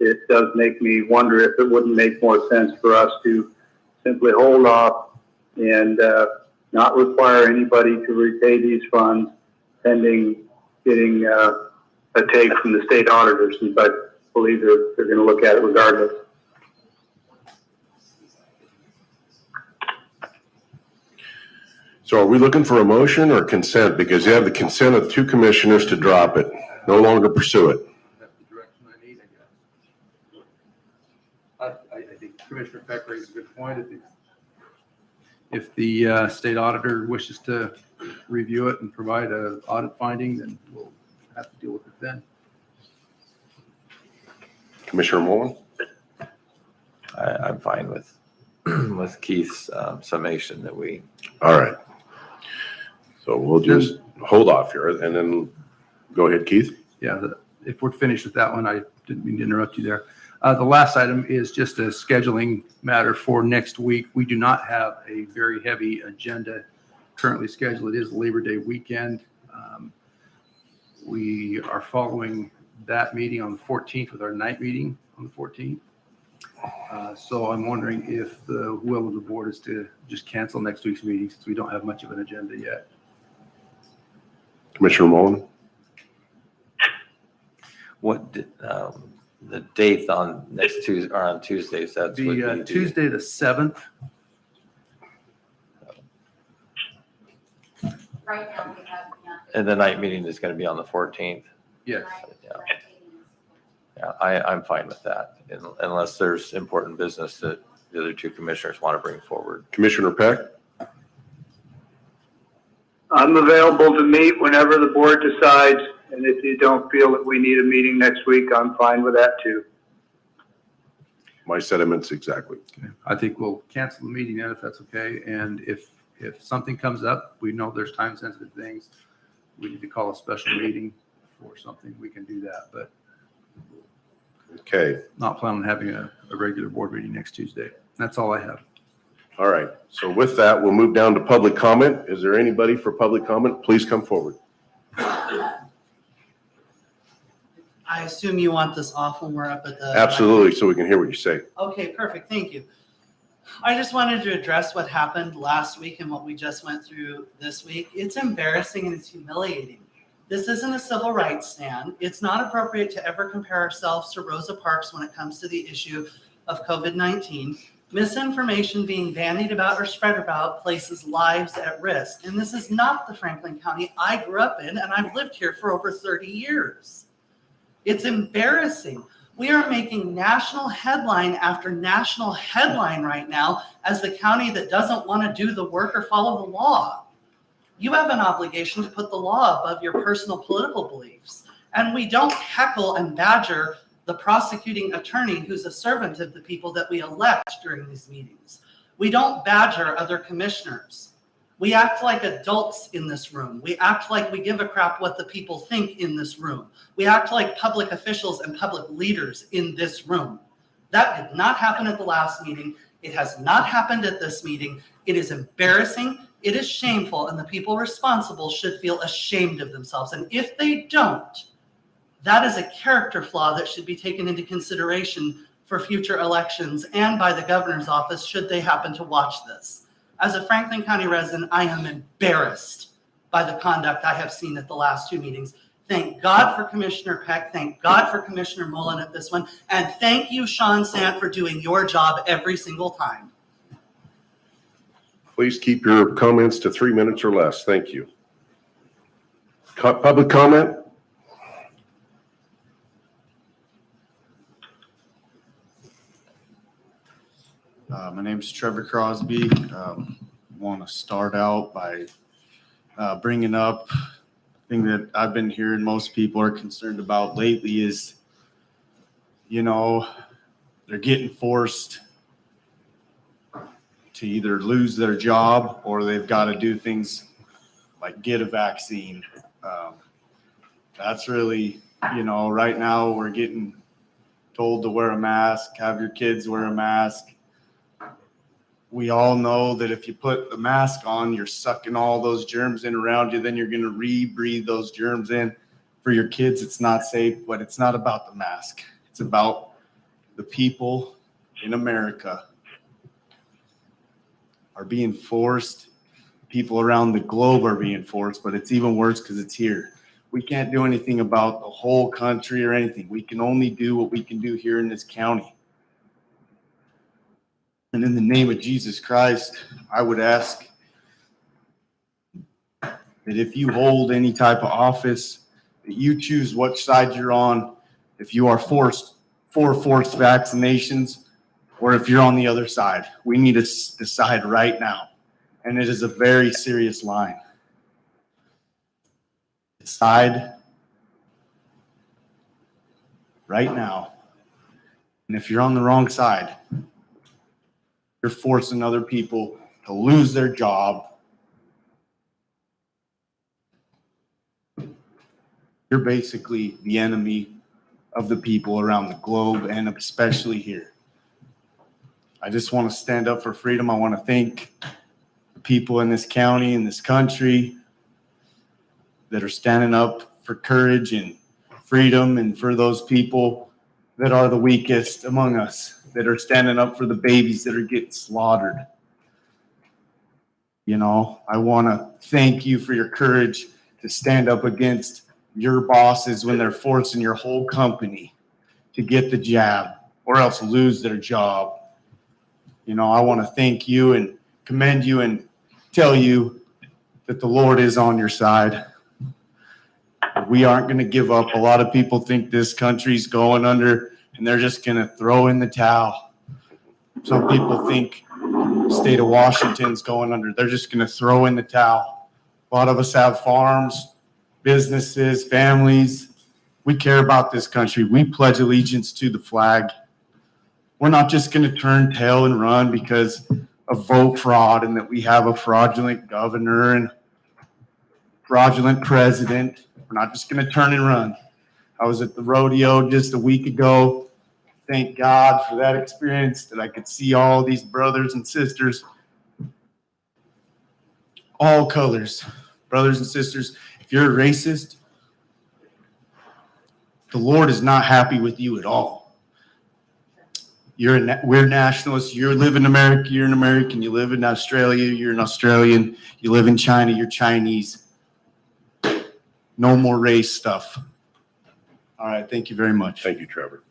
it does make me wonder if it wouldn't make more sense for us to simply hold off and not require anybody to repay these funds pending getting a take from the state auditors, since I believe they're going to look at it regardless. So are we looking for a motion or consent? Because you have the consent of 2 commissioners to drop it, no longer pursue it. That's the direction I need, I guess. I think Commissioner Peck raised a good point. If the state auditor wishes to review it and provide an audit finding, then we'll have to deal with it then. Commissioner Mullen? I'm fine with, with Keith's summation that we. All right. So we'll just hold off here and then go ahead, Keith. Yeah, if we're finished with that one, I didn't mean to interrupt you there. The last item is just a scheduling matter for next week. We do not have a very heavy agenda currently scheduled. It is Labor Day weekend. We are following that meeting on the 14th with our night meeting on the 14th. So I'm wondering if the will of the board is to just cancel next week's meeting since we don't have much of an agenda yet. Commissioner Mullen? What, the date on next Tuesday, or on Tuesdays, that's would be The Tuesday, the 7th. Right now, we have. and the night meeting is going to be on the 14th. Yes. Yeah, I'm fine with that, unless there's important business that the other 2 commissioners want to bring forward. Commissioner Peck? I'm available to meet whenever the board decides, and if you don't feel that we need a meeting next week, I'm fine with that too. My sentiments exactly. Okay. I think we'll cancel the meeting then if that's okay. And if something comes up, we know there's time sensitive things. We need to call a special meeting for something, we can do that, but Okay. not planning on having a regular board meeting next Tuesday. That's all I have. All right. So with that, we'll move down to public comment. Is there anybody for public comment? Please come forward. I assume you want this off when we're up at the. Absolutely. So we can hear what you say. Okay, perfect. Thank you. I just wanted to address what happened last week and what we just went through this week. It's embarrassing and it's humiliating. This isn't a civil rights stand. It's not appropriate to ever compare ourselves to Rosa Parks when it comes to the issue of COVID-19. Misinformation being bandied about or spread about places lives at risk. And this is not the Franklin County I grew up in, and I've lived here for over 30 years. It's embarrassing. We are making national headline after national headline right now as the county that doesn't want to do the work or follow the law. You have an obligation to put the law above your personal political beliefs. And we don't heckle and badger the prosecuting attorney who's a servant of the people that we elect during these meetings. We don't badger other commissioners. We act like adults in this room. We act like we give a crap what the people think in this room. We act like public officials and public leaders in this room. That did not happen at the last meeting. It has not happened at this meeting. It is embarrassing. It is shameful, and the people responsible should feel ashamed of themselves. And if they don't, that is a character flaw that should be taken into consideration for future elections and by the governor's office should they happen to watch this. As a Franklin County resident, I am embarrassed by the conduct I have seen at the last 2 meetings. Thank God for Commissioner Peck. Thank God for Commissioner Mullen at this one. And thank you, Sean Sant, for doing your job every single time. Please keep your comments to 3 minutes or less. Thank you. Public comment? My name's Trevor Crosby. Want to start out by bringing up the thing that I've been hearing most people are concerned about lately is, they're getting forced to either lose their job or they've got to do things like get a vaccine. That's really, right now we're getting told to wear a mask, have your kids wear a mask. We all know that if you put the mask on, you're sucking all those germs in around you, then you're going to rebreathe those germs in. For your kids, it's not safe, but it's not about the mask. It's about the people in America are being forced. People around the globe are being forced, but it's even worse because it's here. We can't do anything about the whole country or anything. We can only do what we can do here in this county. And in the name of Jesus Christ, I would ask that if you hold any type of office, that you choose which side you're on, if you are for forced vaccinations, or if you're on the other side. We need to decide right now. And it is a very serious line. Decide right now. And if you're on the wrong side, you're forcing other people to lose their job. You're basically the enemy of the people around the globe and especially here. I just want to stand up for freedom. I want to thank the people in this county, in this country, that are standing up for courage and freedom, and for those people that are the weakest among us, that are standing up for the babies that are getting slaughtered. You know, I want to thank you for your courage to stand up against your bosses when they're forcing your whole company to get the jab or else lose their job. You know, I want to thank you and commend you and tell you that the Lord is on your side. We aren't going to give up. A lot of people think this country's going under and they're just going to throw in the towel. Some people think the state of Washington's going under. They're just going to throw in the towel. A lot of us have farms, businesses, families. We care about this country. We pledge allegiance to the flag. We're not just going to turn tail and run because of vote fraud and that we have a fraudulent governor and fraudulent president. We're not just going to turn and run. I was at the rodeo just a week ago. Thank God for that experience, that I could see all these brothers and sisters, all colors, brothers and sisters. If you're a racist, the Lord is not happy with you at all. We're nationalists. You live in America, you're an American. You live in Australia, you're an Australian. You live in China, you're Chinese. No more race stuff. All right, thank you very much. Thank you, Trevor.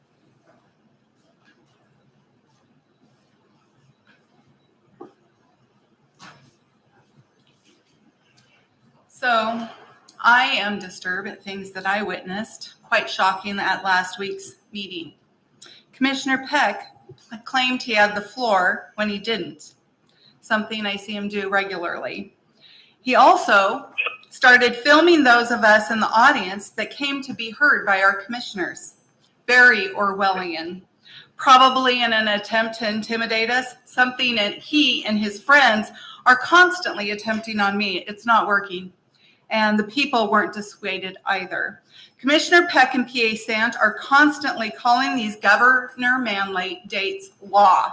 So I am disturbed at things that I witnessed. Quite shocking at last week's meeting. Commissioner Peck claimed he had the floor when he didn't, something I see him do regularly. He also started filming those of us in the audience that came to be heard by our commissioners. Very Orwellian. Probably in an attempt to intimidate us, something that he and his friends are constantly attempting on me. It's not working. And the people weren't dissuaded either. Commissioner Peck and PA Sant are constantly calling these governor mandates law.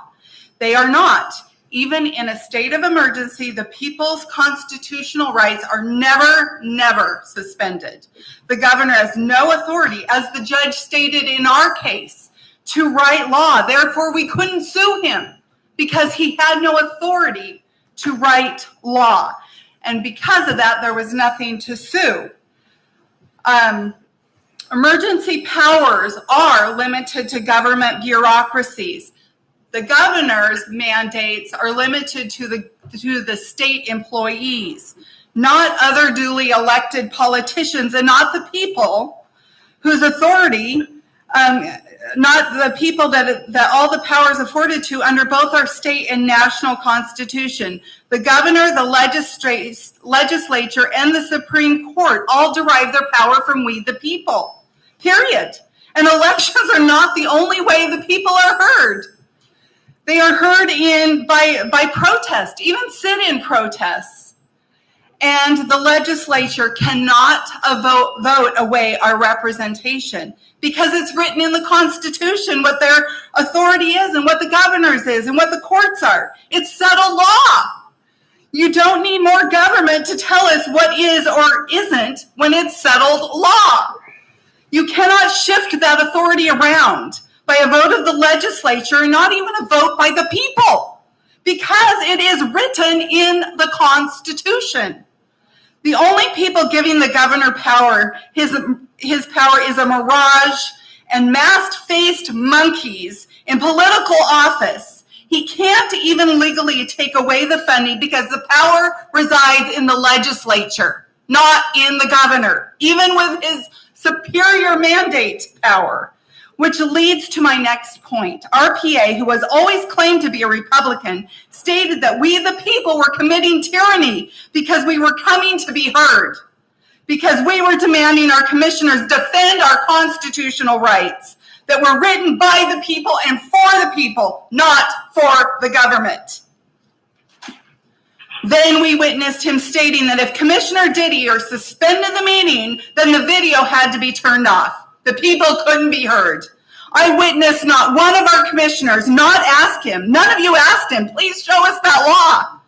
They are not. Even in a state of emergency, the people's constitutional rights are never suspended. The governor has no authority, as the judge stated in our case, to write law. Therefore, we couldn't sue him because he had no authority to write law. And because of that, there was nothing to sue. Emergency powers are limited to government bureaucracies. The governor's mandates are limited to the state employees, not other duly elected politicians, and not the people whose authority, not the people that all the powers afforded to under both our state and national constitution. The governor, the legislature, and the Supreme Court all derive their power from we the people, period. And elections are not the only way the people are heard. They are heard by protest, even sit-in protests. And the legislature cannot vote away our representation because it's written in the Constitution what their authority is and what the governor's is and what the courts are. It's settled law. You don't need more government to tell us what is or isn't when it's settled law. You cannot shift that authority around. by a vote of the legislature, and not even a vote by the people, because it is written in the Constitution. The only people giving the governor power, his power is a mirage and masked-faced monkeys in political office. He can't even legally take away the funding because the power resides in the legislature, not in the governor, even with his superior mandate power. Which leads to my next point. Our PA, who has always claimed to be a Republican, stated that we, the people, were committing tyranny because we were coming to be heard, because we were demanding our commissioners defend our constitutional rights that were written by the people and for the people, not for the government. Then we witnessed him stating that if Commissioner Didier suspended the meeting, then the video had to be turned off. The people couldn't be heard. I witnessed not one of our commissioners not ask him. None of you asked him, please show us that law.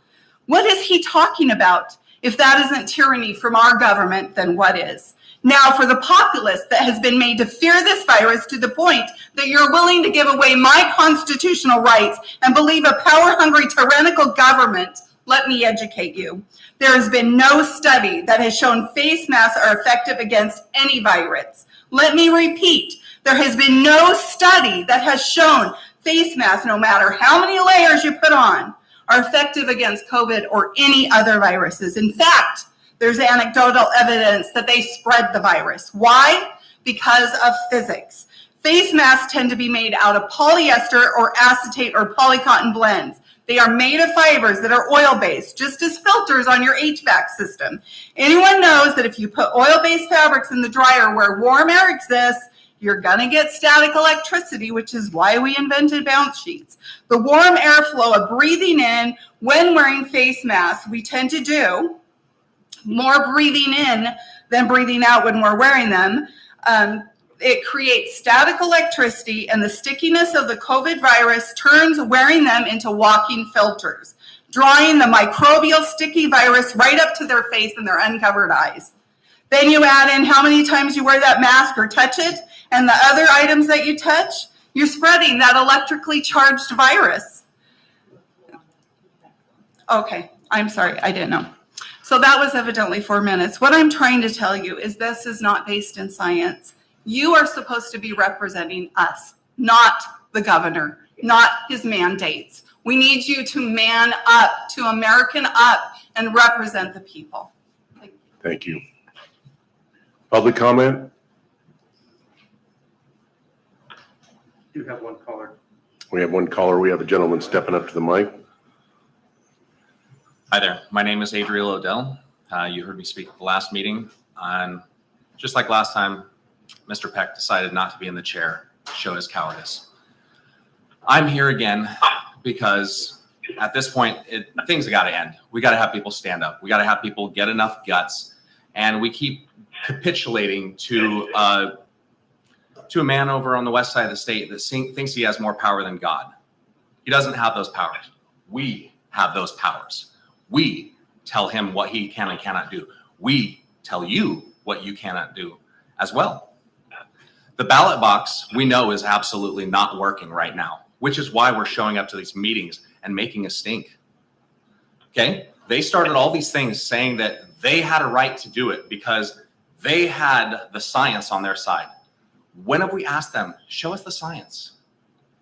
What is he talking about? If that isn't tyranny from our government, then what is? Now, for the populace that has been made to fear this virus to the point that you're willing to give away my constitutional rights and believe a power-hungry, tyrannical government, let me educate you. There has been no study that has shown face masks are effective against any virus. Let me repeat, there has been no study that has shown face masks, no matter how many layers you put on, are effective against COVID or any other viruses. In fact, there's anecdotal evidence that they spread the virus. Why? Because of physics. Face masks tend to be made out of polyester or acetate or polycotton blends. They are made of fibers that are oil-based, just as filters on your HVAC system. Anyone knows that if you put oil-based fabrics in the dryer where warm air exists, you're gonna get static electricity, which is why we invented bounce sheets. The warm airflow of breathing in when wearing face masks, we tend to do more breathing in than breathing out when we're wearing them. It creates static electricity, and the stickiness of the COVID virus turns wearing them into walking filters, drawing the microbial sticky virus right up to their face and their uncovered eyes. Then you add in how many times you wear that mask or touch it, and the other items that you touch, you're spreading that electrically charged virus. Okay, I'm sorry, I didn't know. So that was evidently 4 minutes. What I'm trying to tell you is this is not based in science. You are supposed to be representing us, not the governor, not his mandates. We need you to man up, to American up, and represent the people. Thank you. Public comment? Do have one caller. We have one caller. We have a gentleman stepping up to the mic. Hi there. My name is Adriel Odell. You heard me speak at the last meeting. Just like last time, Mr. Peck decided not to be in the chair, show his cowardice. I'm here again because at this point, things have got to end. We got to have people stand up. We got to have people get enough guts. And we keep capitulating to a man over on the west side of the state that thinks he has more power than God. He doesn't have those powers. We have those powers. We tell him what he can and cannot do. We tell you what you cannot do as well. The ballot box, we know, is absolutely not working right now, which is why we're showing up to these meetings and making a stink. Okay? They started all these things saying that they had a right to do it because they had the science on their side. When have we asked them, show us the science?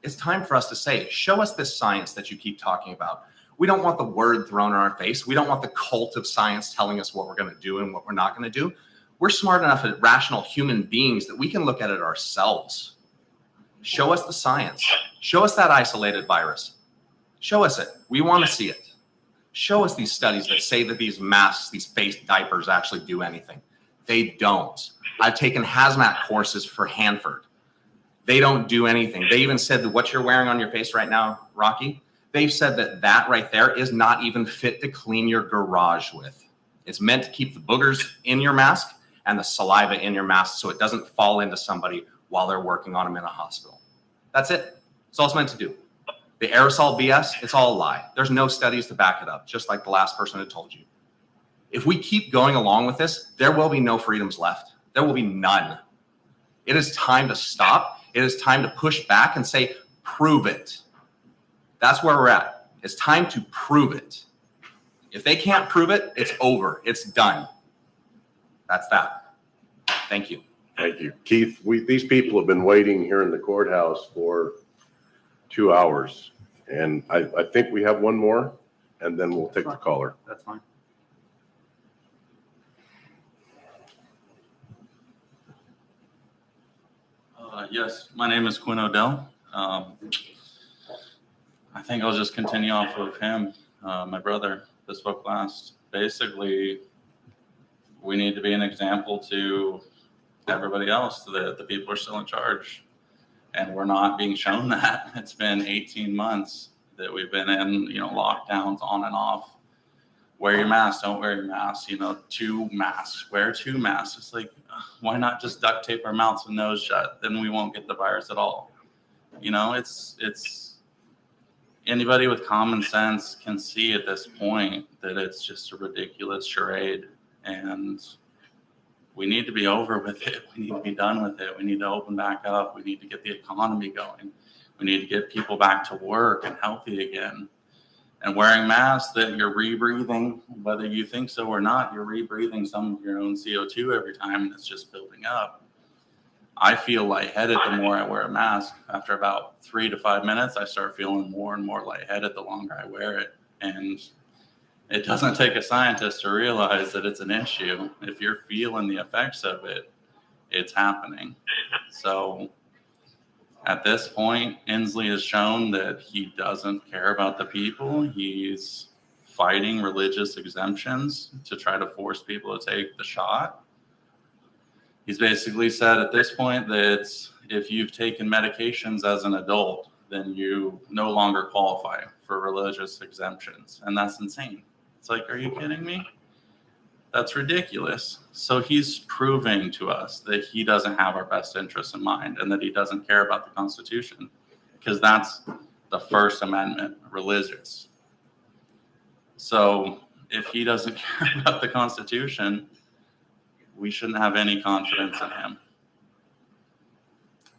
It's time for us to say, show us this science that you keep talking about. We don't want the word thrown in our face. We don't want the cult of science telling us what we're going to do and what we're not going to do. We're smart enough as rational human beings that we can look at it ourselves. Show us the science. Show us that isolated virus. Show us it. We want to see it. Show us these studies that say that these masks, these face diapers actually do anything. They don't. I've taken hazmat courses for Hanford. They don't do anything. They even said that what you're wearing on your face right now, Rocky, they've said that that right there is not even fit to clean your garage with. It's meant to keep the boogers in your mask and the saliva in your mask so it doesn't fall into somebody while they're working on them in a hospital. That's it. That's all it's meant to do. The aerosol BS, it's all a lie. There's no studies to back it up, just like the last person had told you. If we keep going along with this, there will be no freedoms left. There will be none. It is time to stop It is time to push back and say, prove it. That's where we're at. It's time to prove it. If they can't prove it, it's over. It's done. That's that. Thank you. Thank you. Keith, these people have been waiting here in the courthouse for 2 hours. And I think we have one more, and then we'll take the caller. That's fine. Yes, my name is Quinn Odell. I think I'll just continue off of him, my brother that spoke last. Basically, we need to be an example to everybody else that the people are still in charge. And we're not being shown that. It's been 18 months that we've been in, lockdowns on and off. Wear your mask, don't wear your mask, 2 masks, wear 2 masks. It's like, why not just duct tape our mouths and nose shut? Then we won't get the virus at all. It's anybody with common sense can see at this point that it's just a ridiculous charade. And we need to be over with it. We need to be done with it. We need to open back up. We need to get the economy going. We need to get people back to work and healthy again. And wearing masks that you're rebreathing, whether you think so or not, you're rebreathing some of your own CO2 every time, and it's just building up. I feel lightheaded the more I wear a mask. After about 3 to 5 minutes, I start feeling more and more lightheaded the longer I wear it. And it doesn't take a scientist to realize that it's an issue. If you're feeling the effects of it, it's happening. So at this point, Inslee has shown that he doesn't care about the people. He's fighting religious exemptions to try to force people to take the shot. He's basically said at this point that if you've taken medications as an adult, then you no longer qualify for religious exemptions. And that's insane. It's like, are you kidding me? That's ridiculous. So he's proving to us that he doesn't have our best interests in mind and that he doesn't care about the Constitution, because that's the First Amendment, religious. So if he doesn't care about the Constitution, we shouldn't have any confidence in him.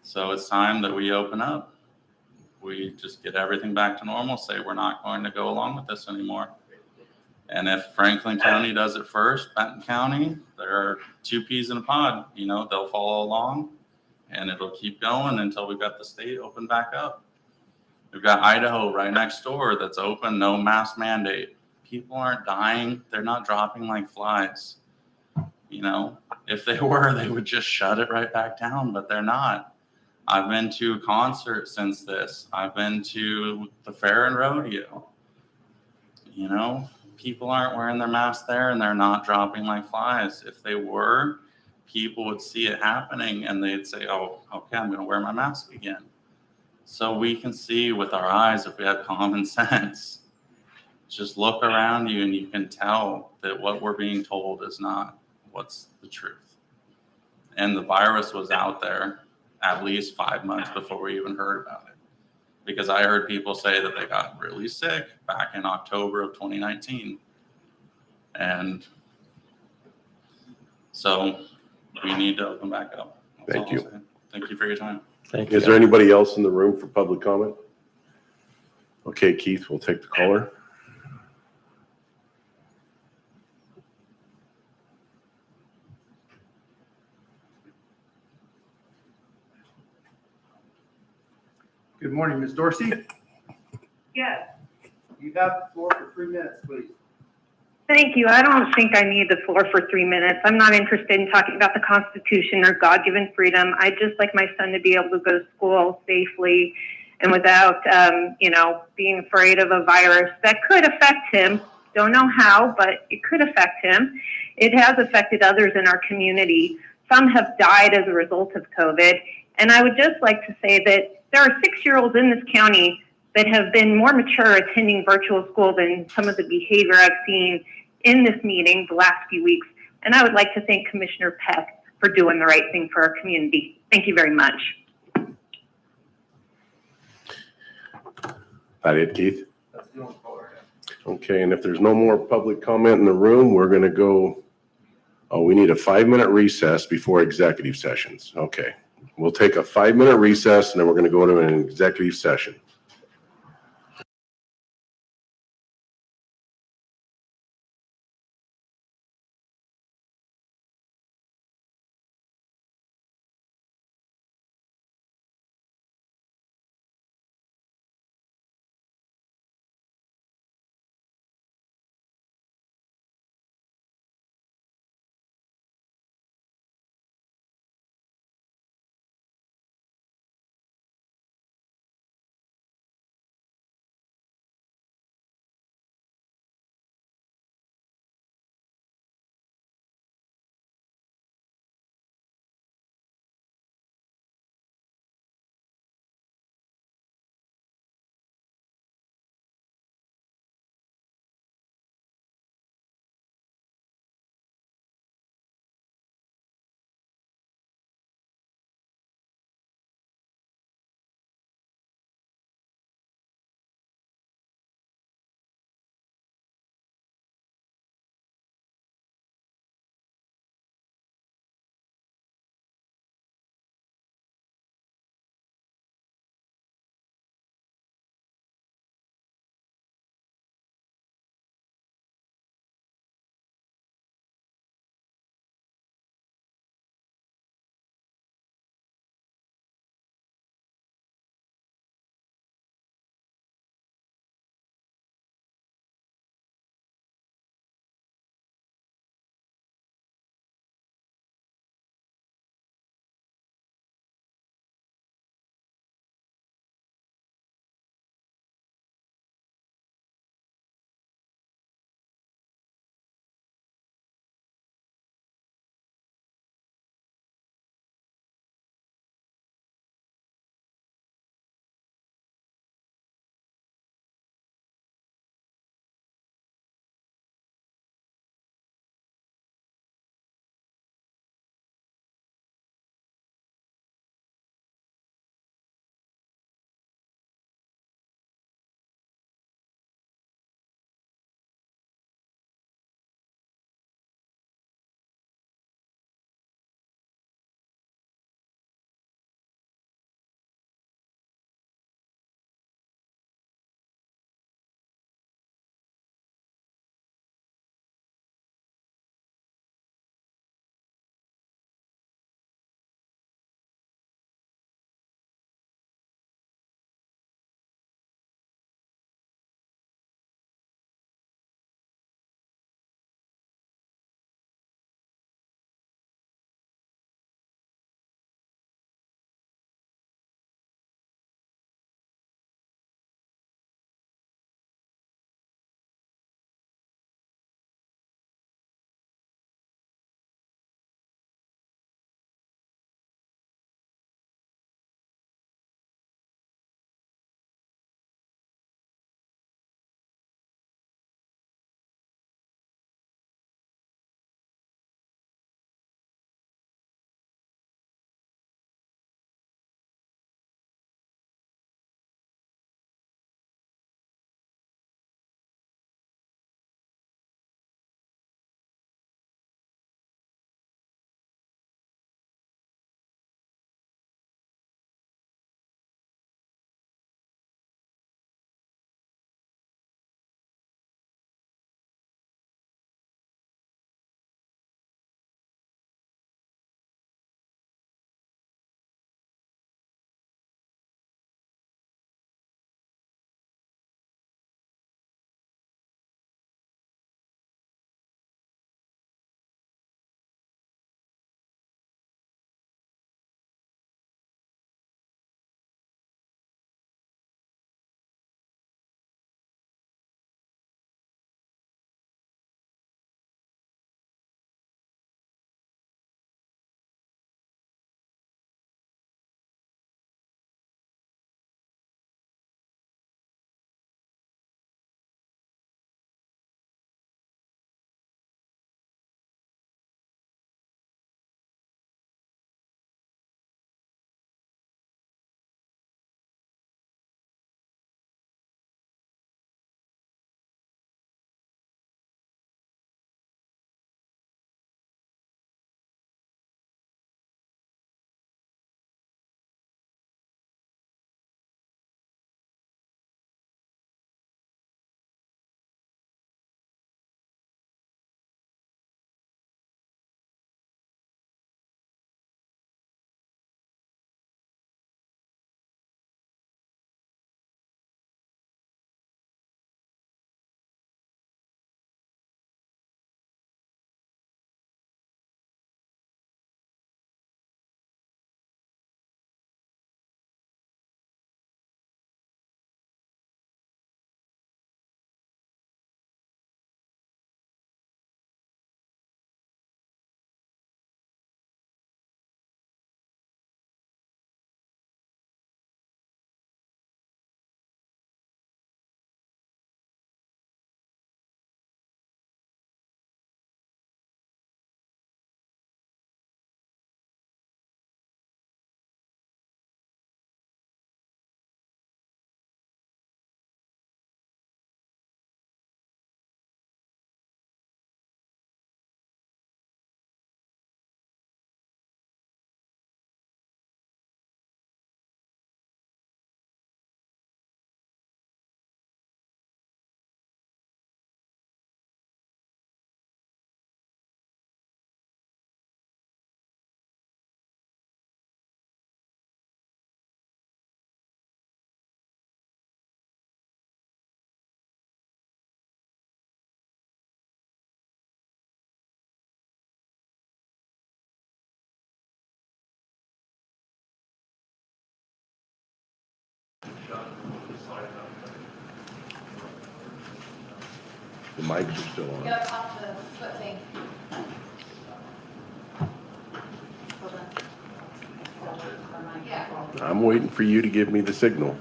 So it's time that we open up. We just get everything back to normal, say we're not going to go along with this anymore. And if Franklin County does it first, Benton County, there are 2 peas in a pod, they'll follow along and it'll keep going until we've got the state open back up. We've got Idaho right next door that's open, no mask mandate. People aren't dying. They're not dropping like flies. If they were, they would just shut it right back down, but they're not. I've been to a concert since this. I've been to the fair and rodeo. People aren't wearing their masks there and they're not dropping like flies. If they were, people would see it happening and they'd say, oh, okay, I'm going to wear my mask again. So we can see with our eyes if we have common sense. Just look around you and you can tell that what we're being told is not what's the truth. And the virus was out there at least 5 months before we even heard about it. Because I heard people say that they got really sick back in October of 2019. And so we need to open back up. Thank you. Thank you for your time. Thank you. Is there anybody else in the room for public comment? Okay, Keith, we'll take the caller. Good morning, Ms. Dorsey. Yes. You have the floor for 3 minutes, please. Thank you. I don't think I need the floor for 3 minutes. I'm not interested in talking about the Constitution or God-given freedom. I'd just like my son to be able to go to school safely and without, being afraid of a virus that could affect him. Don't know how, but it could affect him. It has affected others in our community. Some have died as a result of COVID. And I would just like to say that there are 6-year-olds in this county that have been more mature attending virtual school than some of the behavior I've seen in this meeting the last few weeks. And I would like to thank Commissioner Peck for doing the right thing for our community. Thank you very much. That it, Keith? Okay, and if there's no more public comment in the room, we're going to go. Oh, we need a 5-minute recess before executive sessions. Okay, We'll take a 5-minute recess and then we're going to go to an executive session. The mics are still on. Get up off the foot thing. Yeah. I'm waiting for you to give me the signal.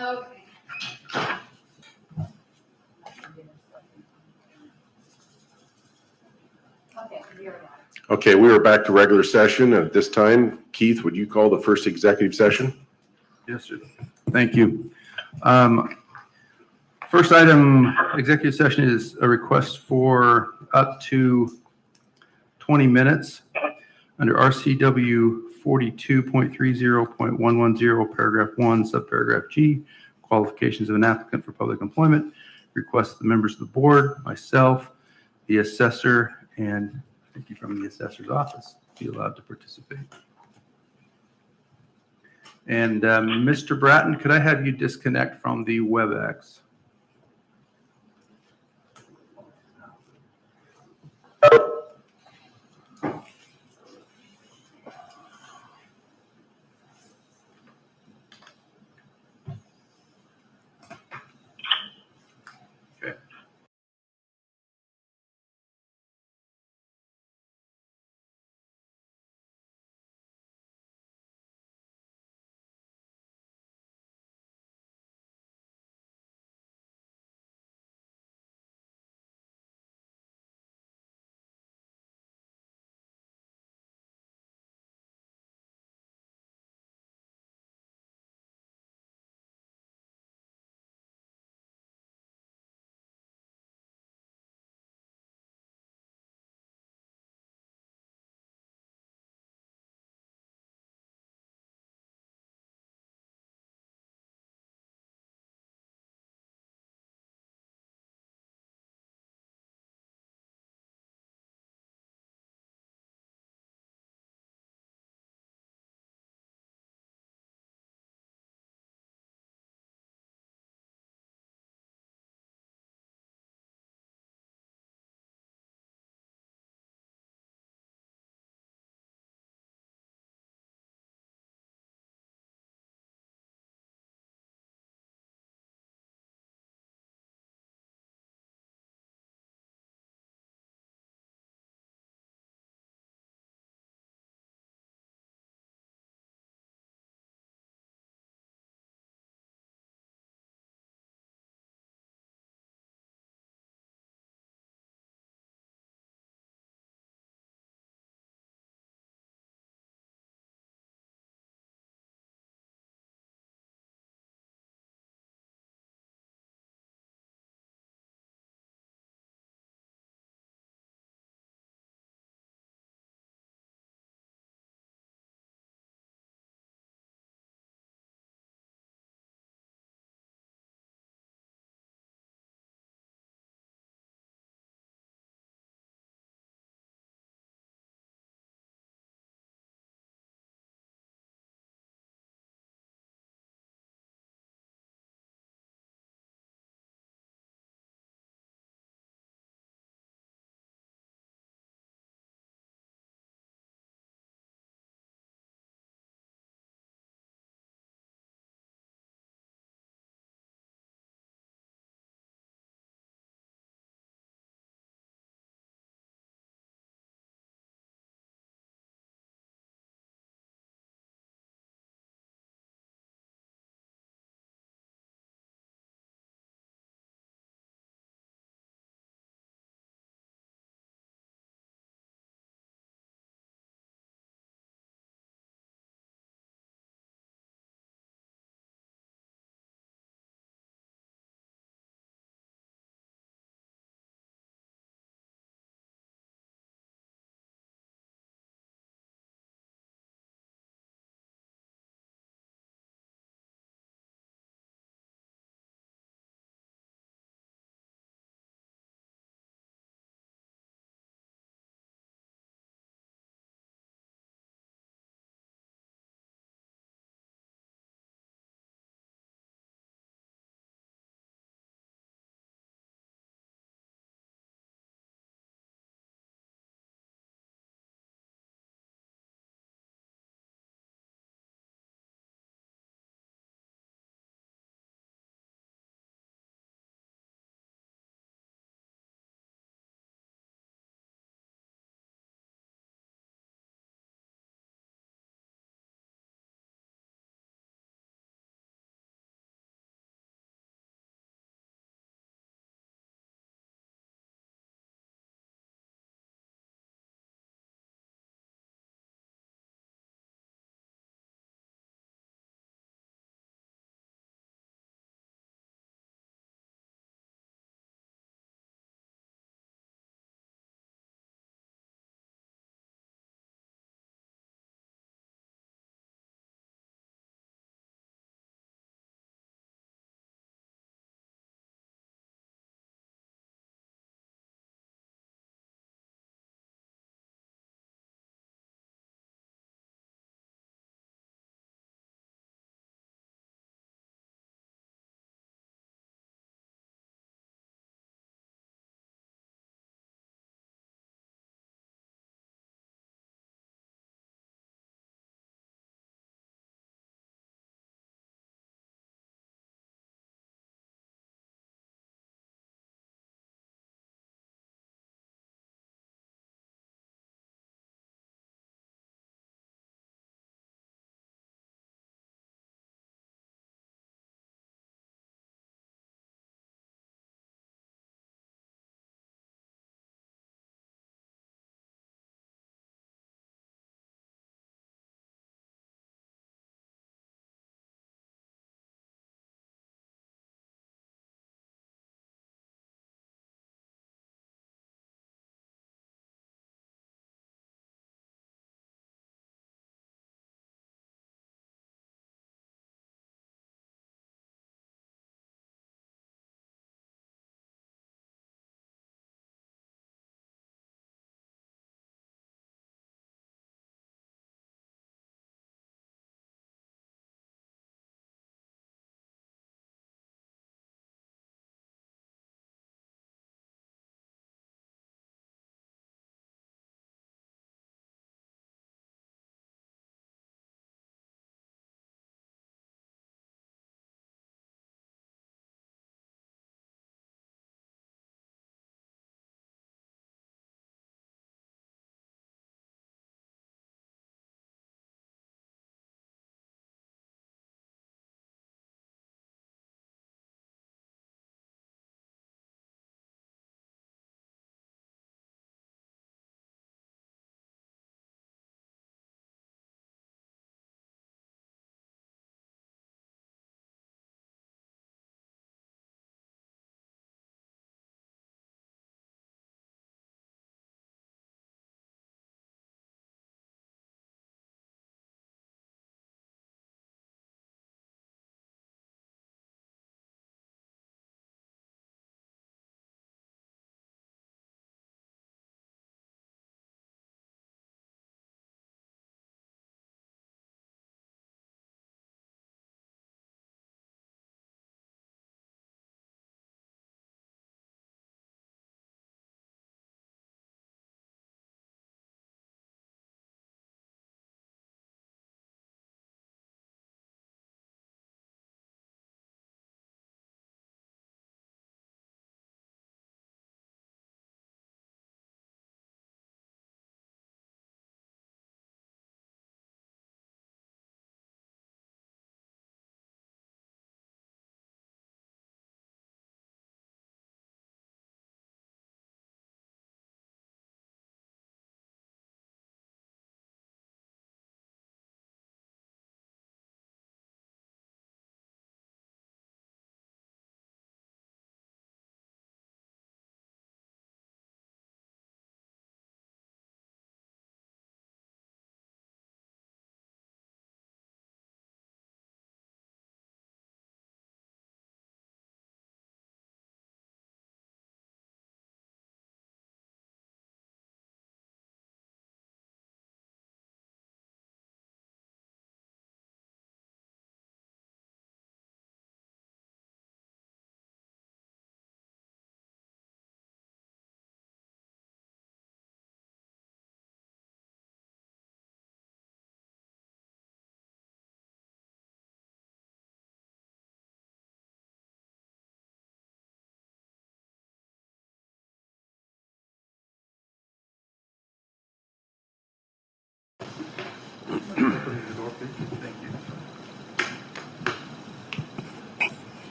Okay. Okay, you're right. Okay, we are back to regular session. At this time, Keith, would you call the first executive session? Yes, sir. Thank you. First item, executive session is a request for up to 20 minutes under RCW 42.30.110, paragraph 1, subparagraph G, qualifications of an applicant for public employment. Request the members of the board, myself, the assessor, and thank you from the assessor's office be allowed to participate. And Mr. Bratton, could I have you disconnect from the WebEx?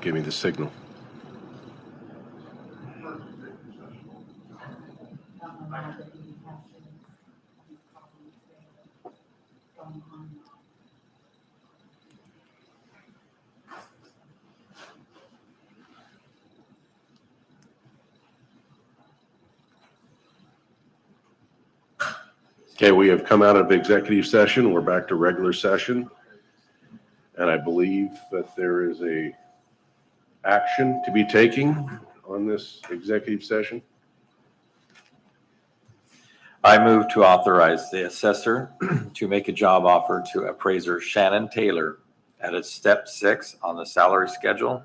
Give me the signal. Okay, we have come out of executive session. We're back to regular session. And I believe that there is a action to be taken on this executive session. I move to authorize the assessor to make a job offer to appraiser Shannon Taylor at its step 6 on the salary schedule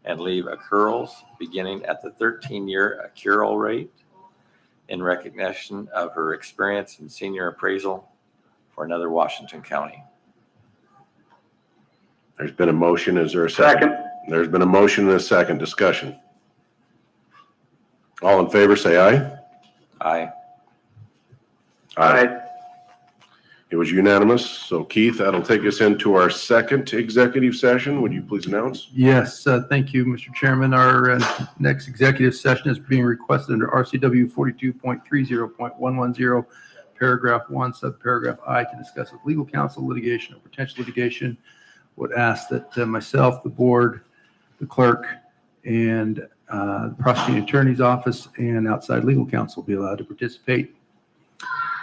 and leave accruals beginning at the 13-year accrual rate in recognition of her experience in senior appraisal for another Washington County. There's been a motion. Is there a second? There's been a motion and a second. Discussion. All in favor, say aye. Aye. Aye. It was unanimous. So Keith, that'll take us into our second executive session. Would you please announce? Yes, thank you, Mr. Chairman. Our next executive session is being requested under RCW 42.30.110, paragraph 1, subparagraph I, to discuss with legal counsel litigation or potential litigation. Would ask that myself, the board, the clerk, and the prosecuting attorney's office and outside legal counsel be allowed to participate.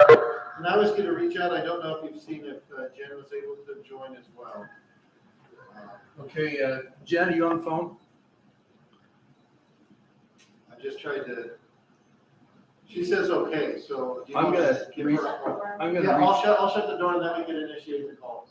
And I was going to reach out. I don't know if you've seen if Jen was able to join as well. Okay, Jen, are you on the phone? I just tried to. She says okay, so. Do you I'm want gonna to give her a call? I'm gonna Yeah, reach- I'll shut the door and then we can initiate the call.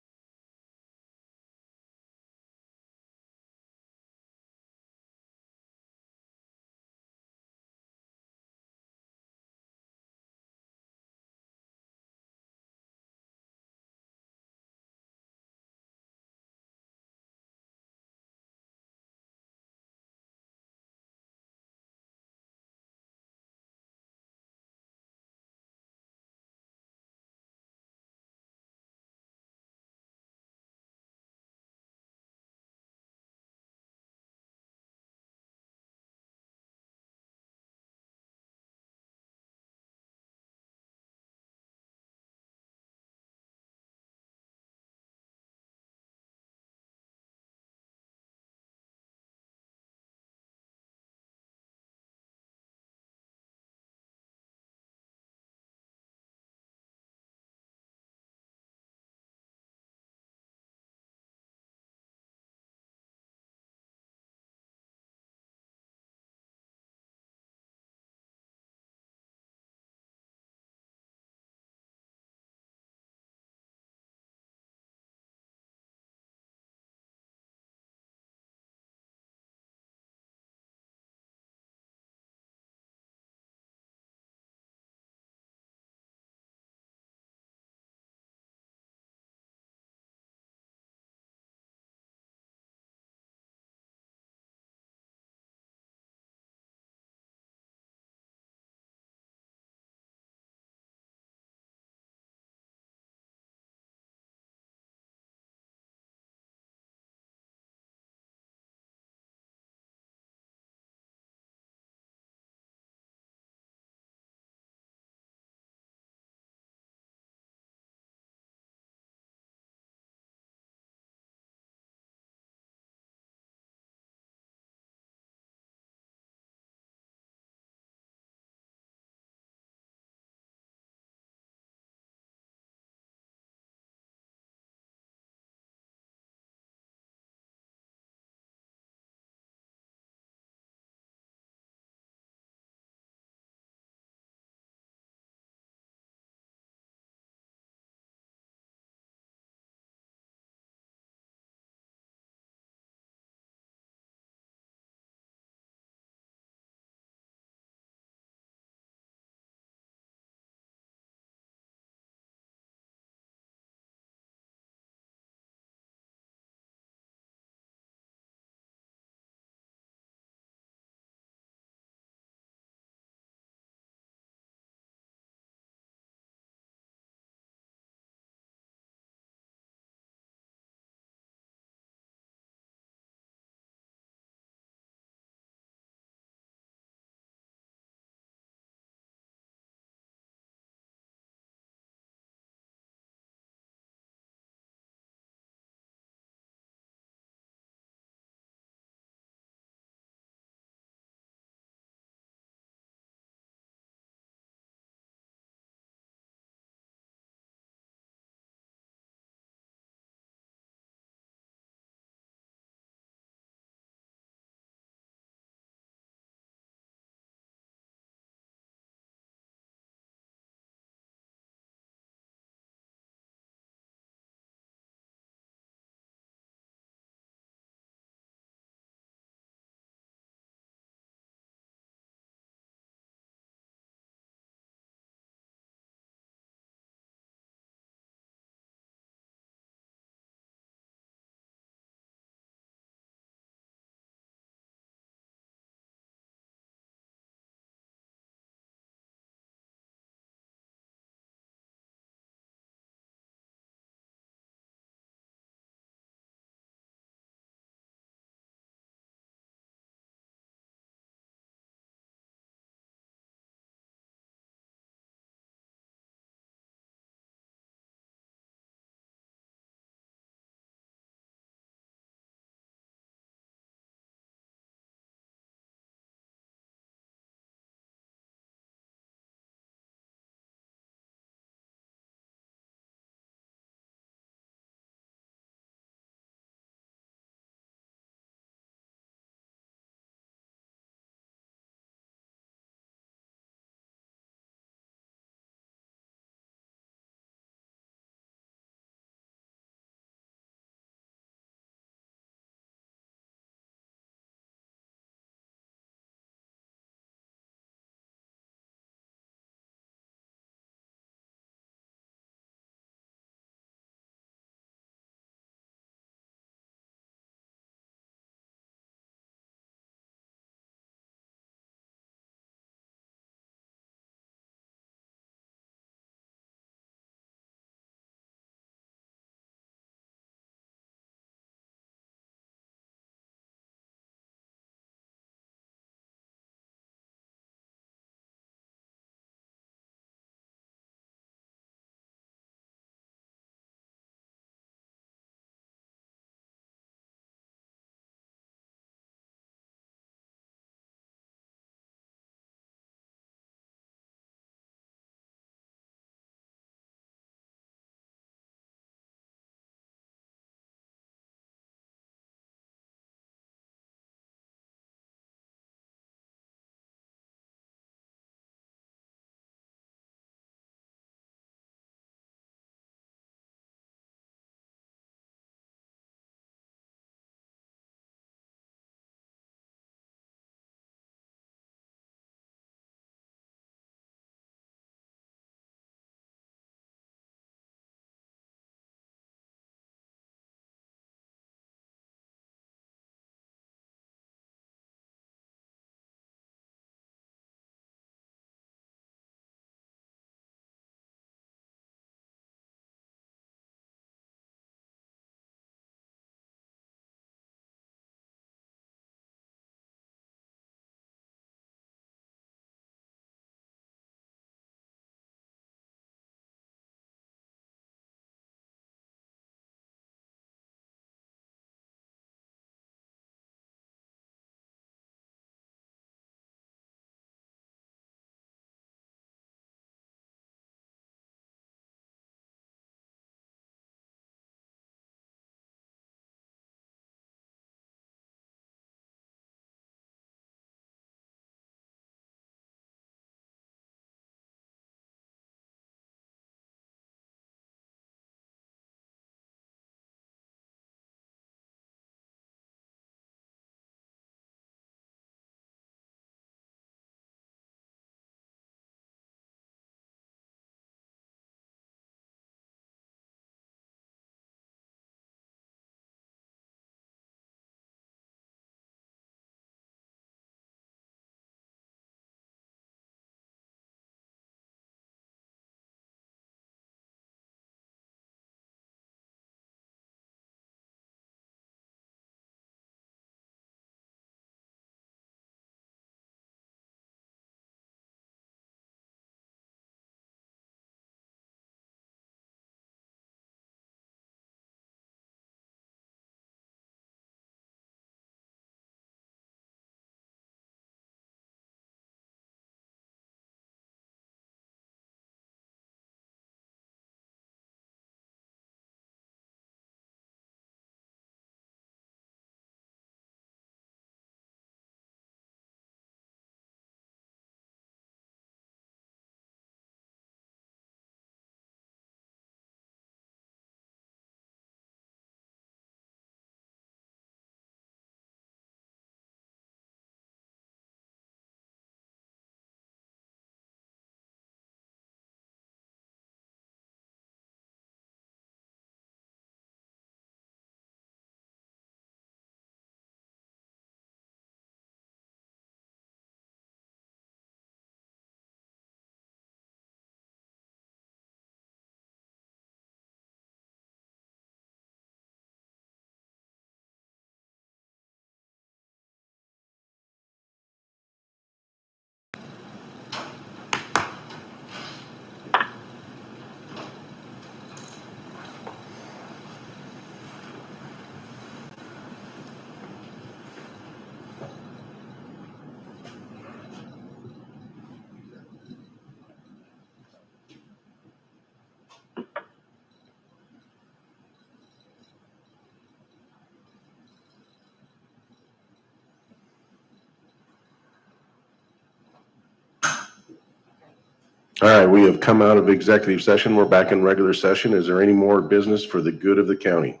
All right, we have come out of executive session. We're back in regular session. Is there any more business for the good of the county?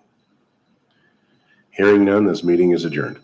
Hearing none, this meeting is adjourned.